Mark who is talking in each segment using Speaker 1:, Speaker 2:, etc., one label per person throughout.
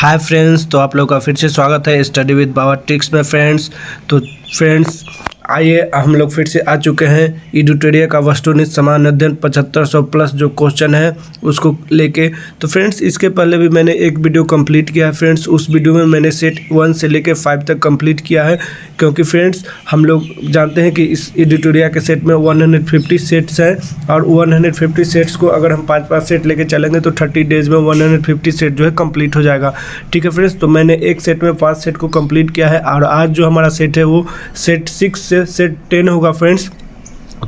Speaker 1: Hi friends, तो आप लोग का फिर से स्वागत है स्टडी विद बाबा ट्रिक्स में फ्रेंड्स। तो फ्रेंड्स आइए हम लोग फिर से आ चुके हैं इडुटोरिया का वस्तुनिष्ठ समान अध्ययन 7500 प्लस जो क्वेश्चन है उसको लेके। तो फ्रेंड्स इसके पहले भी मैंने एक वीडियो कंप्लीट किया है फ्रेंड्स। उस वीडियो में मैंने सेट 1 से लेके 5 तक कंप्लीट किया है, क्योंकि फ्रेंड्स हम लोग जानते हैं कि इस इडुटोरिया के सेट में 150 सेट्स हैं और 150 सेट्स को अगर हम 5-5 सेट लेके चलेंगे तो 30 डेज़ में 150 सेट जो है कंप्लीट हो जाएगा। ठीक है फ्रेंड्स, तो मैंने एक सेट में 5 सेट को कंप्लीट किया है और आज जो हमारा सेट है वो सेट 6 से सेट 10 होगा फ्रेंड्स।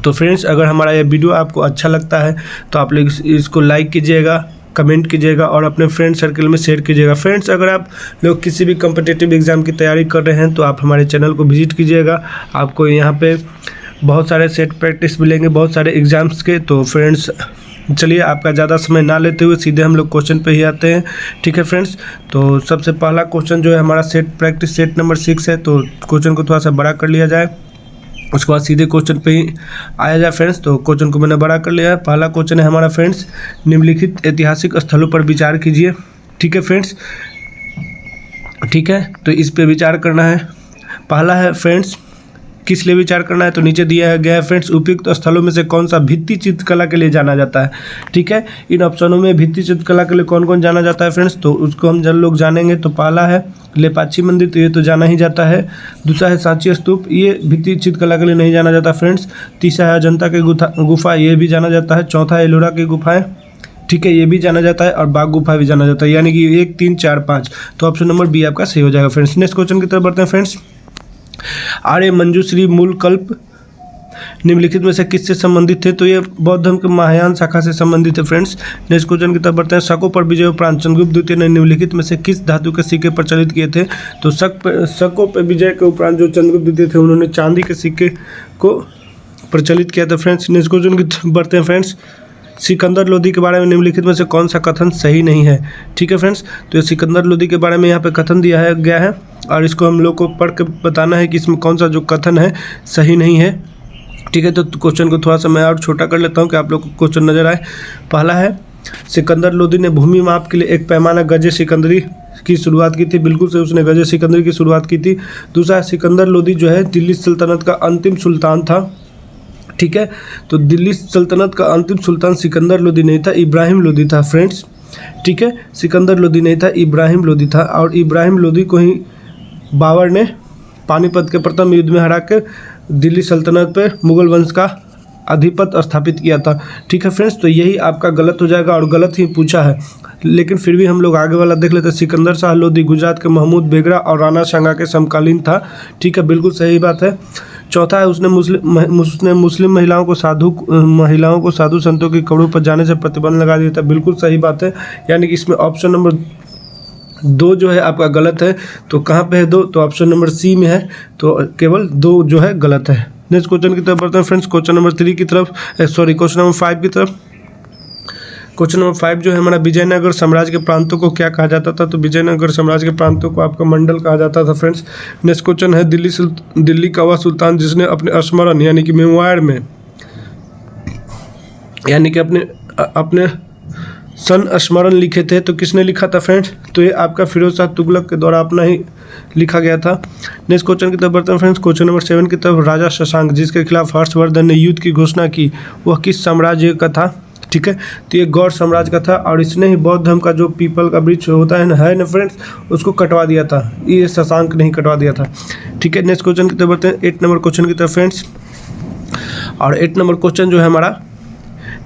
Speaker 1: तो फ्रेंड्स अगर हमारा ये वीडियो आपको अच्छा लगता है तो आप लोग इसको लाइक कीजिएगा, कमेंट कीजिएगा और अपने फ्रेंड सर्कल में शेयर कीजिएगा। फ्रेंड्स अगर आप लोग किसी भी कॉम्पिटिटिव एग्ज़ाम की तैयारी कर रहे हैं तो आप हमारे चैनल को विजिट कीजिएगा। आपको यहाँ पे बहुत सारे सेट प्रैक्टिस मिलेंगे, बहुत सारे एग्ज़ाम्स के। तो फ्रेंड्स चलिए आपका ज़्यादा समय ना लेते हुए सीधे हम लोग क्वेश्चन पे ही आते हैं। ठीक है फ्रेंड्स, तो सबसे पहला क्वेश्चन जो है हमारा सेट प्रैक्टिस सेट नंबर 6 है। तो क्वेश्चन को थोड़ा सा बड़ा कर लिया जाए, उसके बाद सीधे क्वेश्चन पे ही आया जाए फ्रेंड्स। तो क्वेश्चन को मैंने बड़ा कर लिया है। पहला क्वेश्चन है हमारा फ्रेंड्स, निम्नलिखित ऐतिहासिक स्थलों पर विचार कीजिए। ठीक है फ्रेंड्स, ठीक है, तो इस पे विचार करना है। पहला है फ्रेंड्स किस लिए विचार करना है, तो नीचे दिया गया है फ्रेंड्स, उपयुक्त स्थलों में से कौन सा भित्ति चित्रकला के लिए जाना जाता है। ठीक है, इन ऑप्शनों में भित्ति चित्रकला के लिए कौन कौन जाना जाता है फ्रेंड्स, तो उसको हम जब लोग जानेंगे। तो पहला है लेपाक्षी मंदिर, तो ये तो जाना ही जाता है। दूसरा है सांची स्तूप, ये भित्ति चित्रकला के लिए नहीं जाना जाता फ्रेंड्स। तीसरा है अजंता की गुफा, ये भी जाना जाता है। चौथा है एलोरा की गुफाएं, ठीक है, ये भी जाना जाता है। और बाघ गुफा भी जाना जाता है, यानी कि 1, 3, 4, 5। तो ऑप्शन नंबर बी आपका सही हो जाएगा फ्रेंड्स। नेक्स्ट क्वेश्चन की तरफ बढ़ते हैं फ्रेंड्स। आर्य मंजूश्री मूल कल्प निम्नलिखित में से किससे संबंधित थे, तो ये बौद्ध धर्म के महायान शाखा से संबंधित है फ्रेंड्स। नेक्स्ट क्वेश्चन की तरफ बढ़ते हैं। शकों पर विजय उपरांत चंद्रगुप्त द्वितीय ने निम्नलिखित में से किस धातु के सिक्के प्रचलित किए थे, तो शकों पर विजय के उपरांत जो चंद्रगुप्त द्वितीय थे उन्होंने चांदी के सिक्के को प्रचलित किया था फ्रेंड्स। नेक्स्ट क्वेश्चन की तरफ बढ़ते हैं फ्रेंड्स। सिकंदर लोदी के बारे में निम्नलिखित में से कौन सा कथन सही नहीं है। ठीक है फ्रेंड्स, तो ये सिकंदर लोदी के बारे में यहाँ पे कथन दिया गया है और इसको हम लोग को पढ़ के बताना है कि इसमें कौन सा जो कथन है सही नहीं है। ठीक है, तो क्वेश्चन को थोड़ा सा मैं और छोटा कर लेता हूँ कि आप लोग को क्वेश्चन नजर आए। पहला है सिकंदर लोदी ने भूमि माप के लिए एक पैमाना गजे सिकंदरी की शुरुआत की थी। बिल्कुल से उसने गजे सिकंदरी की शुरुआत की थी। दूसरा सिकंदर लोदी जो है दिल्ली सल्तनत का अंतिम सुल्तान था। ठीक है, तो दिल्ली सल्तनत का अंतिम सुल्तान सिकंदर लोदी नहीं था, इब्राहिम लोदी था फ्रेंड्स। ठीक है, सिकंदर लोदी नहीं था, इब्राहिम लोदी था। और इब्राहिम लोदी को ही बाबर ने पानीपत के प्रथम युद्ध में हरा कर दिल्ली सल्तनत पर मुगल वंश का अधिपत्य स्थापित किया था। ठीक है फ्रेंड्स, तो यही आपका गलत हो जाएगा और गलत ही पूछा है, लेकिन फिर भी हम लोग आगे वाला देख लेते हैं। सिकंदर शाह लोदी गुजरात के महमूद बेगरा और राणा सांगा के समकालीन था। ठीक है, बिल्कुल सही बात है। चौथा है उसने मुस्लिम महिलाओं को साधु संतों के कपड़ों पर जाने से प्रतिबंध लगा दिया था। बिल्कुल सही बात है, यानी कि इसमें ऑप्शन नंबर 2 जो है आपका गलत है। तो कहाँ पे है 2, तो ऑप्शन नंबर सी में है, तो केवल 2 जो है गलत है। नेक्स्ट क्वेश्चन की तरफ बढ़ते हैं फ्रेंड्स। क्वेश्चन नंबर 3 की तरफ, क्वेश्चन नंबर 5 की तरफ। क्वेश्चन नंबर 5 जो है हमारा, विजयनगर साम्राज्य के प्रांतों को क्या कहा जाता था, तो विजयनगर साम्राज्य के प्रांतों को आपका मंडल कहा जाता था फ्रेंड्स। नेक्स्ट क्वेश्चन है, दिल्ली का वह सुल्तान जिसने अपने स्मरण यानी कि मेमोयर में यानी कि अपने संस्मरण लिखे थे, तो किसने लिखा था फ्रेंड्स, तो ये आपका फिरोज शाह तुगलक के द्वारा अपना ही लिखा गया था। नेक्स्ट क्वेश्चन की तरफ बढ़ते हैं फ्रेंड्स। क्वेश्चन नंबर 7 की तरफ, राजा शशांक जिसके खिलाफ हर्षवर्धन ने युद्ध की घोषणा की वह किस साम्राज्य का था। ठीक है, तो ये गौड़ साम्राज्य का था और इसने ही बौद्ध धर्म का जो पीपल का वृक्ष होता है ना फ्रेंड्स, उसको कटवा दिया था, ये शशांक नहीं कटवा दिया था। ठीक है, नेक्स्ट क्वेश्चन की तरफ बढ़ते हैं 8 नंबर क्वेश्चन की तरफ फ्रेंड्स। और 8 नंबर क्वेश्चन जो है हमारा,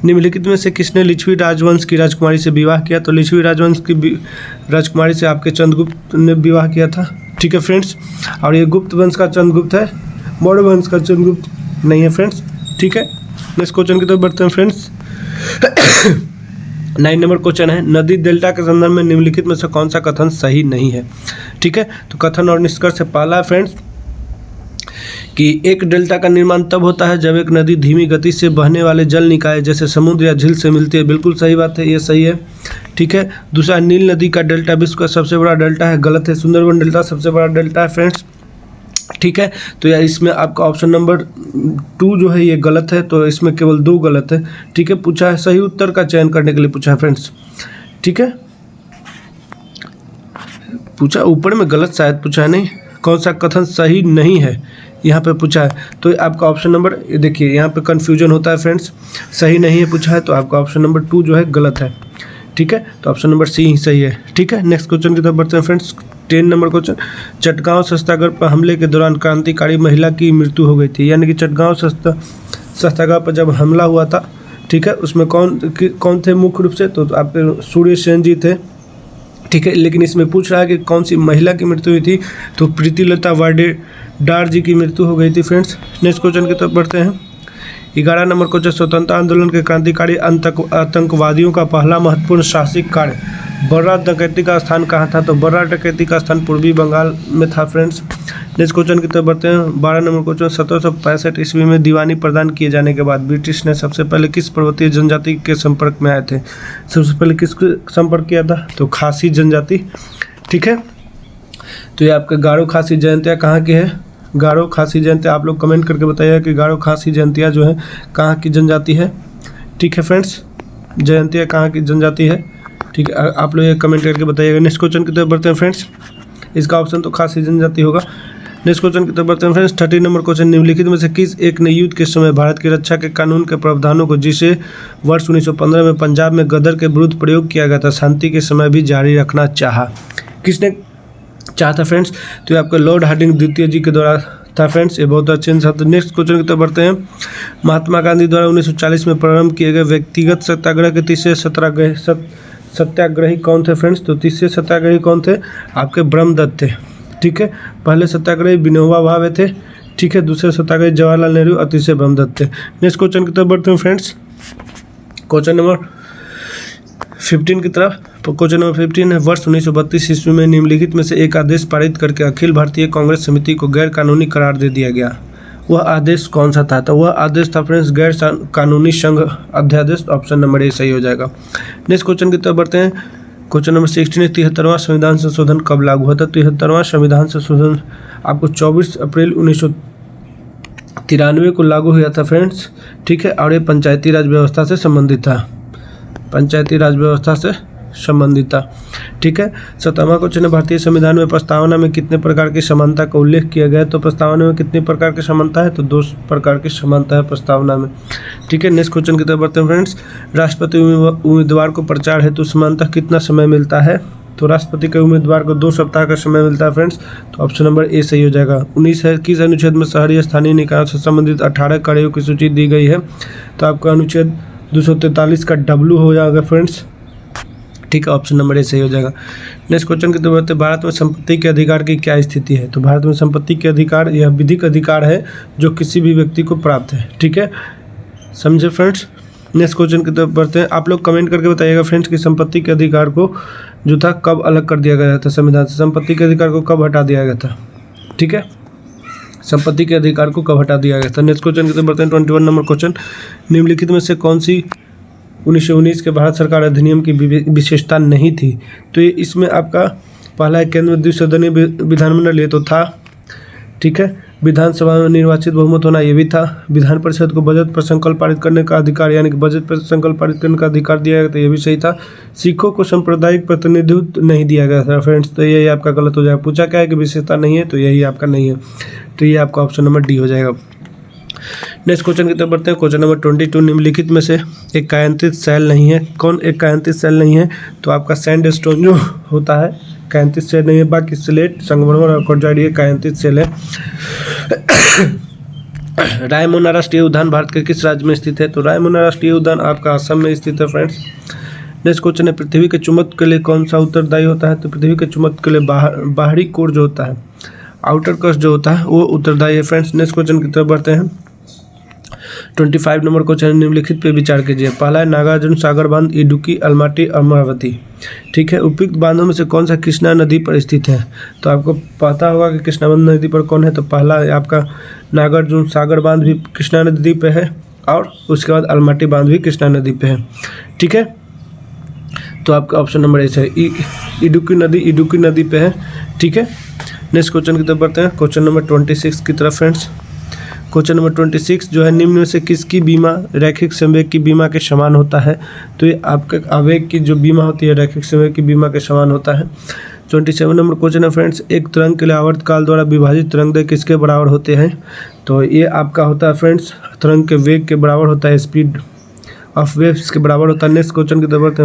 Speaker 1: निम्नलिखित में से किसने लिच्छवी राजवंश की राजकुमारी से विवाह किया, तो लिच्छवी राजवंश की राजकुमारी से आपके चंद्रगुप्त ने विवाह किया था। ठीक है फ्रेंड्स, और ये गुप्त वंश का चंद्रगुप्त है, मौर्य वंश का चंद्रगुप्त नहीं है फ्रेंड्स। ठीक है, नेक्स्ट क्वेश्चन की तरफ बढ़ते हैं फ्रेंड्स। 9 नंबर क्वेश्चन है, नदी डेल्टा के संदर्भ में निम्नलिखित में से कौन सा कथन सही नहीं है। ठीक है, तो कथन और निष्कर्ष से पहला है फ्रेंड्स कि एक डेल्टा का निर्माण तब होता है जब एक नदी धीमी गति से बहने वाले जल निकाय जैसे समुद्र या झील से मिलती है। बिल्कुल सही बात है, ये सही है। ठीक है, दूसरा, नील नदी का डेल्टा विश्व का सबसे बड़ा डेल्टा है। गलत है, सुंदरबन डेल्टा सबसे बड़ा डेल्टा है फ्रेंड्स। ठीक है, तो यार इसमें आपका ऑप्शन नंबर 2 जो है ये गलत है, तो इसमें केवल 2 गलत है। ठीक है, पूछा है सही उत्तर का चयन करने के लिए पूछा है फ्रेंड्स। ठीक है, पूछा ऊपर में गलत शायद पूछा है, नहीं कौन सा कथन सही नहीं है यहाँ पे पूछा है, तो आपका ऑप्शन नंबर देखिए यहाँ पे कन्फ्यूजन होता है फ्रेंड्स, सही नहीं है पूछा है तो आपका ऑप्शन नंबर 2 जो है गलत है। ठीक है, तो ऑप्शन नंबर सी ही सही है। ठीक है, नेक्स्ट क्वेश्चन की तरफ बढ़ते हैं फ्रेंड्स। 10 नंबर क्वेश्चन, चटगांव शस्त्रागार पर हमले के दौरान क्रांतिकारी महिला की मृत्यु हो गई थी, यानी कि चटगांव शस्त्रागार पर जब हमला हुआ था, ठीक है, उसमें कौन थे मुख्य रूप से, तो आपके सूर्य सेन जी थे। ठीक है, लेकिन इसमें पूछ रहा है कि कौन सी महिला की मृत्यु हुई थी, तो प्रीतिलता वाडेदार जी की मृत्यु हो गई थी फ्रेंड्स। नेक्स्ट क्वेश्चन की तरफ बढ़ते हैं। 11 नंबर क्वेश्चन, स्वतंत्रता आंदोलन के क्रांतिकारी आतंकवादियों का पहला महत्वपूर्ण साहसिक कार्य बर्रा डकैती का स्थान कहाँ था, तो बर्रा डकैती का स्थान पूर्वी बंगाल में था फ्रेंड्स। नेक्स्ट क्वेश्चन की तरफ बढ़ते हैं। 12 नंबर क्वेश्चन, 1765 ईस्वी में दीवानी प्रदान किए जाने के बाद ब्रिटिश ने सबसे पहले किस पर्वतीय जनजाति के संपर्क में आए थे, सबसे पहले किसको संपर्क किया था, तो खासी जनजाति। ठीक है, तो ये आपके गारो खासी जयंतिया कहाँ की है, गारो खासी जयंतिया, आप लोग कमेंट करके बताइएगा कि गारो खासी जयंतिया जो है कहाँ की जनजाति है। ठीक है फ्रेंड्स, जयंतिया कहाँ की जनजाति है, ठीक है, आप लोग ये कमेंट करके बताइएगा। नेक्स्ट क्वेश्चन की तरफ बढ़ते हैं फ्रेंड्स, इसका ऑप्शन तो खासी जनजाति होगा। नेक्स्ट क्वेश्चन की तरफ बढ़ते हैं फ्रेंड्स। 13 नंबर क्वेश्चन, निम्नलिखित में से किस एक ने युद्ध के समय भारत की रक्षा के कानून के प्रावधानों को, जिसे वर्ष 1915 में पंजाब में गदर के विरुद्ध प्रयोग किया गया था, शांति के समय भी जारी रखना चाहा, किसने चाहा था फ्रेंड्स, तो ये आपके लॉर्ड हार्डिंग द्वितीय जी के द्वारा था फ्रेंड्स, ये बहुत अच्छे आंसर। नेक्स्ट क्वेश्चन की तरफ बढ़ते हैं। महात्मा गांधी द्वारा 1940 में प्रारंभ किए गए व्यक्तिगत सत्याग्रह के तीसरे सत्याग्रही कौन थे फ्रेंड्स, तो तीसरे सत्याग्रही कौन थे, आपके ब्रह्मदत्त थे। ठीक है, पहले सत्याग्रही विनोबा भावे थे, ठीक है, दूसरे सत्याग्रही जवाहरलाल नेहरू और तीसरे ब्रह्मदत्त थे। नेक्स्ट क्वेश्चन की तरफ बढ़ते हैं फ्रेंड्स। क्वेश्चन नंबर 15 की तरफ, क्वेश्चन नंबर 15 है, वर्ष 1932 ईस्वी में निम्नलिखित में से एक आदेश पारित करके अखिल भारतीय कांग्रेस समिति को गैर कानूनी करार दे दिया गया, वह आदेश कौन सा था, तो वह आदेश था फ्रेंड्स गैर कानूनी संघ अध्यादेश, ऑप्शन नंबर ए सही हो जाएगा। नेक्स्ट क्वेश्चन की तरफ बढ़ते हैं। क्वेश्चन नंबर 16, 73वां संविधान संशोधन कब लागू हुआ था, 73वां संविधान संशोधन आपको 24 अप्रैल 1993 को लागू हुआ था फ्रेंड्स। ठीक है, और ये पंचायती राज व्यवस्था से संबंधित था, पंचायती राज व्यवस्था से संबंधित था। ठीक है, 17वां क्वेश्चन है, भारतीय संविधान में प्रस्तावना में कितने प्रकार की समानता का उल्लेख किया गया है, तो प्रस्तावना में कितने प्रकार की समानता है, तो 2 प्रकार की समानता है प्रस्तावना में। ठीक है, नेक्स्ट क्वेश्चन की तरफ बढ़ते हैं फ्रेंड्स। राष्ट्रपति उम्मीदवार को प्रचार हेतु सामान्यतः कितना समय मिलता है, तो राष्ट्रपति के उम्मीदवार को 2 सप्ताह का समय मिलता है फ्रेंड्स, तो ऑप्शन नंबर ए सही हो जाएगा। 19 है, किस अनुच्छेद में शहरी स्थानीय निकायों से संबंधित 18 कार्यों की सूची दी गई है, तो आपका अनुच्छेद 243 का W हो जाएगा फ्रेंड्स। ठीक है, ऑप्शन नंबर ए सही हो जाएगा। नेक्स्ट क्वेश्चन की तरफ बढ़ते हैं। भारत में संपत्ति के अधिकार की क्या स्थिति है, तो भारत में संपत्ति के अधिकार यह विधिक अधिकार है जो किसी भी व्यक्ति को प्राप्त है। ठीक है, समझे फ्रेंड्स। नेक्स्ट क्वेश्चन की तरफ बढ़ते हैं। आप लोग कमेंट करके बताइएगा फ्रेंड्स कि संपत्ति के अधिकार को जो था कब अलग कर दिया गया था संविधान से, संपत्ति के अधिकार को कब हटा दिया गया था। ठीक है, संपत्ति के अधिकार को कब हटा दिया गया था। नेक्स्ट क्वेश्चन की तरफ बढ़ते हैं। 21 नंबर क्वेश्चन, निम्नलिखित में से कौन सी 1919 के भारत सरकार अधिनियम की विशेषता नहीं थी, तो ये इसमें आपका पहला केंद्र द्विसदनीय विधानमंडल ये तो था। ठीक है, विधानसभा में निर्वाचित बहुमत होना ये भी था। विधान परिषद को बजट पर संकल्प पारित करने का अधिकार, यानी कि बजट पर संकल्प पारित करने का अधिकार दिया गया था, ये भी सही था। सिखों को सांप्रदायिक प्रतिनिधित्व नहीं दिया गया था फ्रेंड्स, तो यही आपका गलत हो जाएगा। पूछा क्या है कि विशेषता नहीं है, तो यही आपका नहीं है, तो ये आपका ऑप्शन नंबर डी हो जाएगा। नेक्स्ट क्वेश्चन की तरफ बढ़ते हैं। क्वेश्चन नंबर 22, निम्नलिखित में से एक कायांतित सेल नहीं है, कौन एक कायांतित सेल नहीं है, तो आपका सैंडस्टोन जो होता है कायांतित सेल नहीं है, बाकी स्लेट, संगमरमर और क्वार्ट्जाइट ये कायांतित सेल है। रायमोना राष्ट्रीय उद्यान भारत के किस राज्य में स्थित है, तो रायमोना राष्ट्रीय उद्यान आपका असम में स्थित है फ्रेंड्स। नेक्स्ट क्वेश्चन है, पृथ्वी के चुंबक के लिए कौन सा उत्तरदायी होता है, तो पृथ्वी के चुंबक के लिए बाहरी कोर जो होता है, आउटर क्रस्ट जो होता है वो उत्तरदायी है फ्रेंड्स। नेक्स्ट क्वेश्चन की तरफ बढ़ते हैं। 25 नंबर क्वेश्चन, निम्नलिखित पे विचार कीजिए। पहला है नागार्जुन सागर बांध, इडुक्की, अलमाटी, अमरावती। ठीक है, उपयुक्त बांधों में से कौन सा कृष्णा नदी पर स्थित है, तो आपको पता होगा कि कृष्णा नदी पर कौन है, तो पहला है आपका नागार्जुन सागर बांध भी कृष्णा नदी पे है, और उसके बाद अलमाटी बांध भी कृष्णा नदी पे है। ठीक है, तो आपका ऑप्शन नंबर ए है, इडुक्की नदी पे है। ठीक है, नेक्स्ट क्वेश्चन की तरफ बढ़ते हैं। क्वेश्चन नंबर 26 की तरफ फ्रेंड्स। क्वेश्चन नंबर 26 जो है, निम्न में से किसकी बीमा रैखिक संवेग की बीमा के समान होता है, तो ये आपके आवेग की जो बीमा होती है रैखिक संवेग की बीमा के समान होता है। 27 नंबर क्वेश्चन है फ्रेंड्स, एक तरंग के लिए आवर्तकाल द्वारा विभाजित तरंगदैर्घ्य किसके बराबर होते हैं? तो ये आपका होता है फ्रेंड्स तरंग के वेग के बराबर होता है, स्पीड ऑफ वेव्स के बराबर होता है। नेक्स्ट क्वेश्चन की तरफ,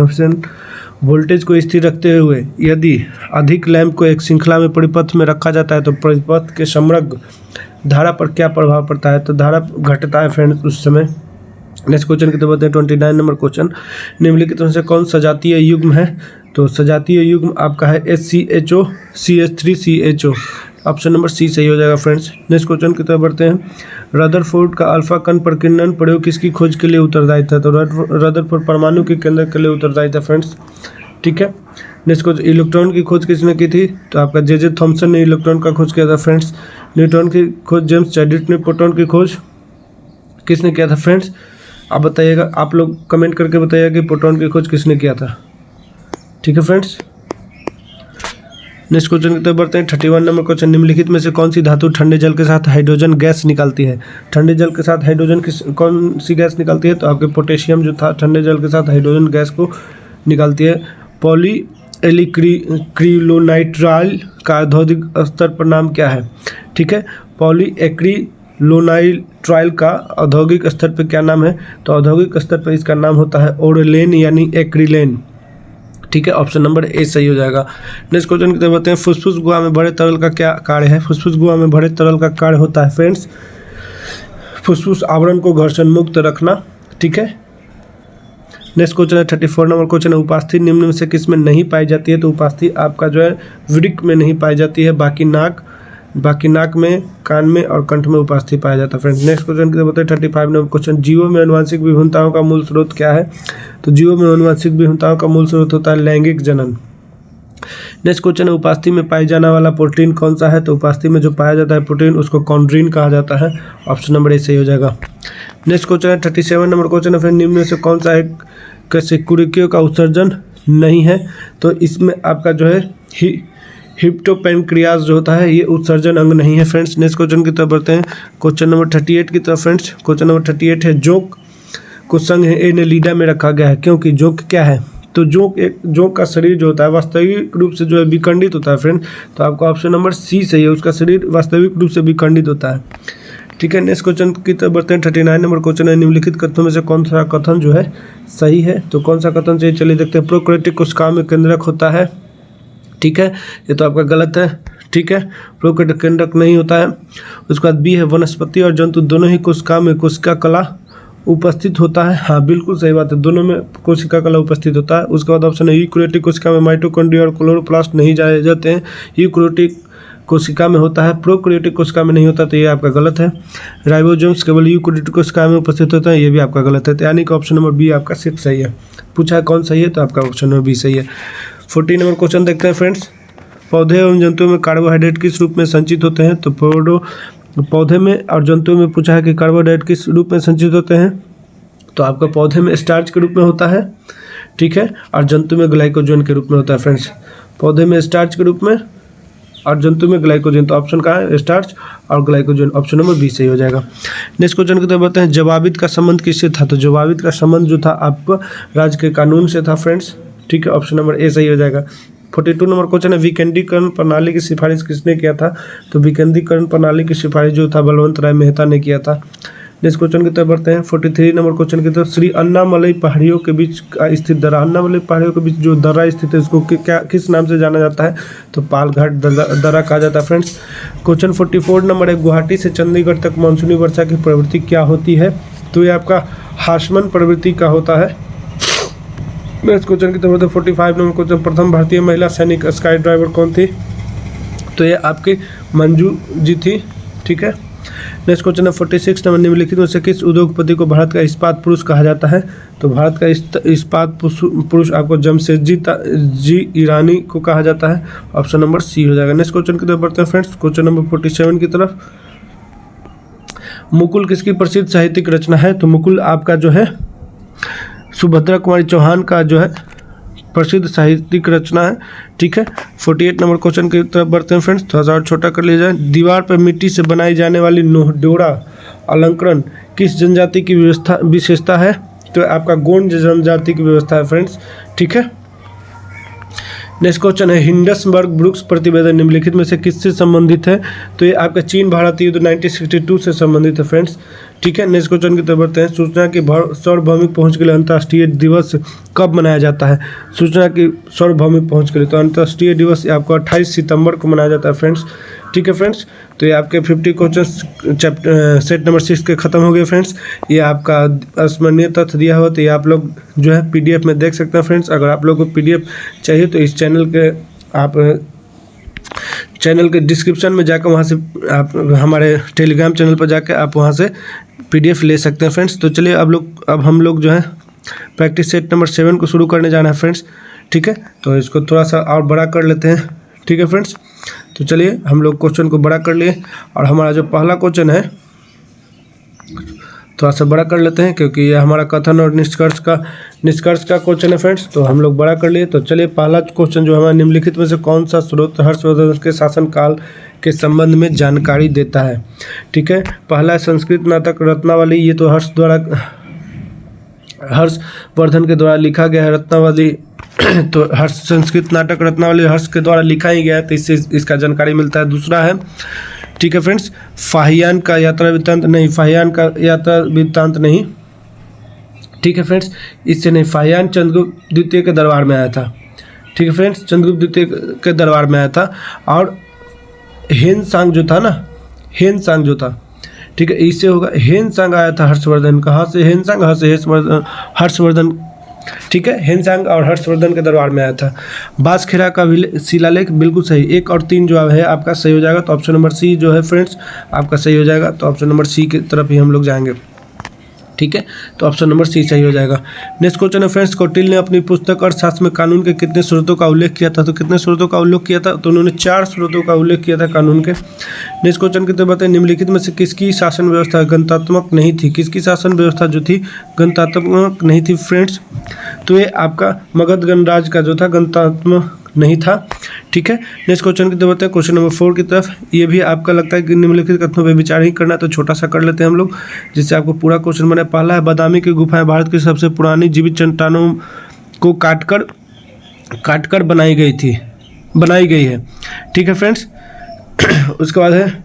Speaker 1: वोल्टेज को स्थिर रखते हुए यदि अधिक लैंप को एक श्रृंखला में परिपथ में रखा जाता है तो परिपथ के समग्र धारा पर क्या प्रभाव पड़ता है? तो धारा घटता है फ्रेंड्स उस समय। नेक्स्ट क्वेश्चन की तरफ 29 नंबर क्वेश्चन, निम्नलिखित में से कौन सजातीय युग्म है? तो सजातीय युग्म आपका है SCHO CH3CHO, option number C सही हो जाएगा फ्रेंड्स। नेक्स्ट क्वेश्चन की तरफ बढ़ते हैं, रदरफोर्ड का अल्फा कण प्रकीर्णन प्रयोग किसकी खोज के लिए उत्तरदायी था? तो रदरफोर्ड परमाणु के केंद्र के लिए उत्तरदायी था फ्रेंड्स, ठीक है। नेक्स्ट क्वेश्चन, इलेक्ट्रॉन की खोज किसने की थी? तो आपका जे थॉमसन ने इलेक्ट्रॉन का खोज किया था फ्रेंड्स। न्यूट्रॉन की खोज जेम्स चैडविक ने। प्रोटॉन की खोज किसने किया था फ्रेंड्स? आप बताइएगा, आप लोग कमेंट करके बताइएगा कि प्रोटॉन की खोज किसने किया था, ठीक है फ्रेंड्स। नेक्स्ट क्वेश्चन की तरफ बढ़ते हैं, 31 नंबर क्वेश्चन, निम्नलिखित में से कौन सी धातु ठंडे जल के साथ हाइड्रोजन गैस निकालती है? ठंडे जल के साथ हाइड्रोजन कौन सी गैस निकालती है? तो आपके पोटेशियम जो था ठंडे जल के साथ हाइड्रोजन गैस को निकालती है। पॉलीएक्रिलोनाइट्राइल का औद्योगिक स्तर पर नाम क्या है? ठीक है, पॉलीएक्रिलोनाइट्राइल का औद्योगिक स्तर पर क्या नाम है? तो औद्योगिक स्तर पर इसका नाम होता है ओरलेन यानी एक्रिलेन, ठीक है, ऑप्शन नंबर ए सही हो जाएगा। नेक्स्ट क्वेश्चन की तरफ बढ़ते हैं, फुसफुस गुहा में भरे तरल का क्या कार्य है? फुसफुस गुहा में भरे तरल का कार्य होता है फ्रेंड्स फुसफुस आवरण को घर्षण मुक्त रखना, ठीक है। नेक्स्ट क्वेश्चन है 34 नंबर क्वेश्चन है, उपास्थि निम्न में से किस में नहीं पाई जाती है? तो उपास्थि आपका जो है वृक्क में नहीं पाई जाती है, बाकी नाक में, कान में और कंठ में उपास्थि पाया जाता है फ्रेंड्स। नेक्स्ट क्वेश्चन की बताइए 35 नंबर क्वेश्चन, जीवों में आनुवंशिक विभिन्नताओं का मूल स्रोत क्या है? तो जीवों में आनुवंशिक विभिन्नताओं का मूल स्रोत होता है लैंगिक जनन। नेक्स्ट क्वेश्चन है, उपास्थि में पाई जाने वाला प्रोटीन कौन सा है? तो उपास्थि में जो पाया जाता है प्रोटीन उसको कॉन्ड्रीन कहा जाता है, ऑप्शन नंबर ए सही हो जाएगा। नेक्स्ट क्वेश्चन है 37 नंबर क्वेश्चन है, फिर निम्न में से कौन सा एक कैसे कुरिकियों का उत्सर्जन नहीं है? तो इसमें आपका जो है हिप्टोपैनक्रियाज जो होता है ये उत्सर्जन अंग नहीं है फ्रेंड्स। नेक्स्ट क्वेश्चन की तरफ बढ़ते हैं, क्वेश्चन नंबर 38 की तरफ फ्रेंड्स। क्वेश्चन नंबर 38 है, जोंक को संघ एनेलिडा में रखा गया है क्योंकि जोंक क्या है? तो जोंक का शरीर जो होता है वास्तविक रूप से जो है विखंडित होता है फ्रेंड, तो आपका ऑप्शन नंबर सी सही है, उसका शरीर वास्तविक रूप से विखंडित होता है, ठीक है। नेक्स्ट क्वेश्चन की तरफ बढ़ते हैं, 39 नंबर क्वेश्चन है, निम्नलिखित कथनों में से कौन सा कथन जो है सही है? तो कौन सा कथन चाहिए, चलिए देखते हैं। प्रोकैरियोटिक कोशिकाओं में केंद्रक होता है, ठीक है, ये तो आपका गलत है, ठीक है, प्रोकैरियोटिक केंद्रक नहीं होता है। उसके बाद बी है, वनस्पति और जंतु दोनों ही कोशिका में कोशिका कला उपस्थित होता है, हाँ बिल्कुल सही बात है, दोनों में कोशिका कला उपस्थित होता है। उसके बाद ऑप्शन है, यूकैरियोटिक कोशिका में माइटोकॉन्ड्रिया और क्लोरोप्लास्ट नहीं जाए जाते हैं, यूकैरियोटिक कोशिका में होता है, प्रोकैरियोटिक कोशिका में नहीं होता, तो ये आपका गलत है। राइबोसोम्स केवल यूकैरियोटिक कोशिका में उपस्थित होते हैं, ये भी आपका गलत है, यानी कि ऑप्शन नंबर बी आपका सिर्फ सही है। पूछा है कौन सही है, तो आपका ऑप्शन नंबर बी सही है। 40 नंबर क्वेश्चन देखते हैं फ्रेंड्स, पौधे एवं जंतुओं में कार्बोहाइड्रेट किस रूप में संचित होते हैं? तो पौधे में और जंतुओं में पूछा है कि कार्बोहाइड्रेट किस रूप में संचित होते हैं, तो आपका पौधे में स्टार्च के रूप में होता है, ठीक है, और जंतु में ग्लाइकोजन के रूप में होता है फ्रेंड्स। पौधे में स्टार्च के रूप में और जंतु में ग्लाइकोजन, तो ऑप्शन का है स्टार्च और ग्लाइकोजन, ऑप्शन नंबर बी सही हो जाएगा। नेक्स्ट क्वेश्चन की तरफ बढ़ते हैं, जवाबित का संबंध किससे था? तो जवाबित का संबंध जो था आपका राज्य के कानून से था फ्रेंड्स, ठीक है, ऑप्शन नंबर ए सही हो जाएगा। 42 नंबर क्वेश्चन है, विकेंद्रीकरण प्रणाली की सिफारिश किसने किया था? तो विकेंद्रीकरण प्रणाली की सिफारिश जो था बलवंत राय मेहता ने किया था। नेक्स्ट क्वेश्चन की तरफ बढ़ते हैं, 43 नंबर क्वेश्चन की तरफ, श्री अन्नामलई पहाड़ियों के बीच स्थित दर्रा, अन्नामलई पहाड़ियों के बीच जो दर्रा स्थित है इसको क्या किस नाम से जाना जाता है? तो पालघाट दर्रा कहा जाता है फ्रेंड्स। क्वेश्चन 44 नंबर है, गुवाहाटी से चंडीगढ़ तक मानसूनी वर्षा की प्रवृत्ति क्या होती है? तो ये आपका हासमन प्रवृत्ति का होता है। नेक्स्ट क्वेश्चन की तरफ 45 नंबर क्वेश्चन, प्रथम भारतीय महिला सैनिक स्काई ड्राइवर कौन थी? तो ये आपकी मंजू जी थी, ठीक है। नेक्स्ट क्वेश्चन है 46 नंबर, निम्नलिखित में से किस उद्योगपति को भारत का इस्पात पुरुष कहा जाता है? तो भारत का इस्पात पुरुष आपको जमशेदजी जी ईरानी को कहा जाता है, ऑप्शन नंबर सी हो जाएगा। नेक्स्ट क्वेश्चन की तरफ बढ़ते हैं फ्रेंड्स, क्वेश्चन नंबर 47 की तरफ, मुकुल किसकी प्रसिद्ध साहित्यिक रचना है? तो मुकुल आपका जो है सुभद्रा कुमारी चौहान का जो है प्रसिद्ध साहित्यिक रचना है, ठीक है। 48 नंबर क्वेश्चन की तरफ बढ़ते हैं फ्रेंड्स, थोड़ा सा और छोटा कर लिया जाए, दीवार पर मिट्टी से बनाई जाने वाली नोहडोरा अलंकरण किस जनजाति की विशेषता है? तो आपका गोंड जनजाति की व्यवस्था है फ्रेंड्स, ठीक है। नेक्स्ट क्वेश्चन है हिंडनबर्ग ब्रुक्स प्रतिवेदन निम्नलिखित में से किससे संबंधित है? तो ये आपका चीन भारत युद्ध 1962 से संबंधित है फ्रेंड्स। ठीक है, नेक्स्ट क्वेश्चन की तरफ बढ़ते हैं। सूचना की सार्वभौमिक पहुंच के लिए अंतर्राष्ट्रीय दिवस कब मनाया जाता है? सूचना की सार्वभौमिक पहुंच के लिए तो अंतर्राष्ट्रीय दिवस आपको 28 सितंबर को मनाया जाता है फ्रेंड्स। ठीक है फ्रेंड्स, तो ये आपके 50 क्वेश्चन चैप्टर सेट नंबर 6 के खत्म हो गए फ्रेंड्स। ये आपका स्मरणीय तथ्य दिया हुआ, तो ये आप लोग जो है PDF में देख सकते हैं फ्रेंड्स। अगर आप लोगों को PDF चाहिए तो इस चैनल के डिस्क्रिप्शन में जाकर वहाँ से आप हमारे टेलीग्राम चैनल पर जाकर आप वहाँ से PDF ले सकते हैं फ्रेंड्स। तो चलिए अब हम लोग जो है प्रैक्टिस सेट नंबर 7 को शुरू करने जाना है फ्रेंड्स। ठीक है, तो इसको थोड़ा सा और बड़ा कर लेते हैं। ठीक है फ्रेंड्स, तो चलिए हम लोग क्वेश्चन को बड़ा कर लिए और हमारा जो पहला क्वेश्चन है थोड़ा सा बड़ा कर लेते हैं, क्योंकि ये हमारा कथन और निष्कर्ष का क्वेश्चन है फ्रेंड्स। तो हम लोग बड़ा कर लिए। तो चलिए पहला क्वेश्चन जो हमारा निम्नलिखित में से कौन सा स्रोत हर्षवर्धन के शासनकाल के संबंध में जानकारी देता है? ठीक है, पहला संस्कृत नाटक रत्नावली, ये तो हर्षवर्धन के द्वारा लिखा गया है रत्नावली। तो संस्कृत नाटक रत्नावली हर्ष के द्वारा लिखा ही गया है, तो इससे इसका जानकारी मिलता है। दूसरा है, ठीक है फ्रेंड्स, फाहियान का यात्रा वृत्तांत नहीं। ठीक है फ्रेंड्स, इससे नहीं, फाहियान चंद्रगुप्त द्वितीय के दरबार में आया था। ठीक है फ्रेंड्स, चंद्रगुप्त द्वितीय के दरबार में आया था। और हेनसांग जो था ना, हेनसांग जो था, ठीक है, इससे होगा हेनसांग आया था हर्षवर्धन। कहाँ से? हेनसांग, कहाँ से? हर्षवर्धन। ठीक है, हेनसांग और हर्षवर्धन के दरबार में आया था। बासखेड़ा का शिलालेख, बिल्कुल सही। 1 और 3 जो है आपका सही हो जाएगा, तो ऑप्शन नंबर सी जो है फ्रेंड्स आपका सही हो जाएगा। तो ऑप्शन नंबर सी की तरफ ही हम लोग जाएंगे। ठीक है, तो ऑप्शन नंबर सी सही हो जाएगा। नेक्स्ट क्वेश्चन है फ्रेंड्स, कौटिल्य ने अपनी पुस्तक अर्थशास्त्र में कानून के कितने स्रोतों का उल्लेख किया था? तो कितने स्रोतों का उल्लेख किया था? तो उन्होंने 4 स्रोतों का उल्लेख किया था कानून के। नेक्स्ट क्वेश्चन की तरफ बताएं, निम्नलिखित में से किसकी शासन व्यवस्था गणतात्मक नहीं थी? किसकी शासन व्यवस्था जो थी गणतात्मक नहीं थी फ्रेंड्स? तो ये आपका मगध गणराज्य का जो था गणतात्मक नहीं था। ठीक है, नेक्स्ट क्वेश्चन की तरफ बताएं, क्वेश्चन नंबर 4 की तरफ। ये भी आपका लगता है कि निम्नलिखित कथनों पर विचार ही करना, तो छोटा सा कर लेते हैं हम लोग, जिससे आपको पूरा क्वेश्चन बने। पहला है, बादामी की गुफाएं भारत की सबसे पुरानी जीवित चट्टानों को काटकर बनाई गई है। ठीक है फ्रेंड्स, उसके बाद है,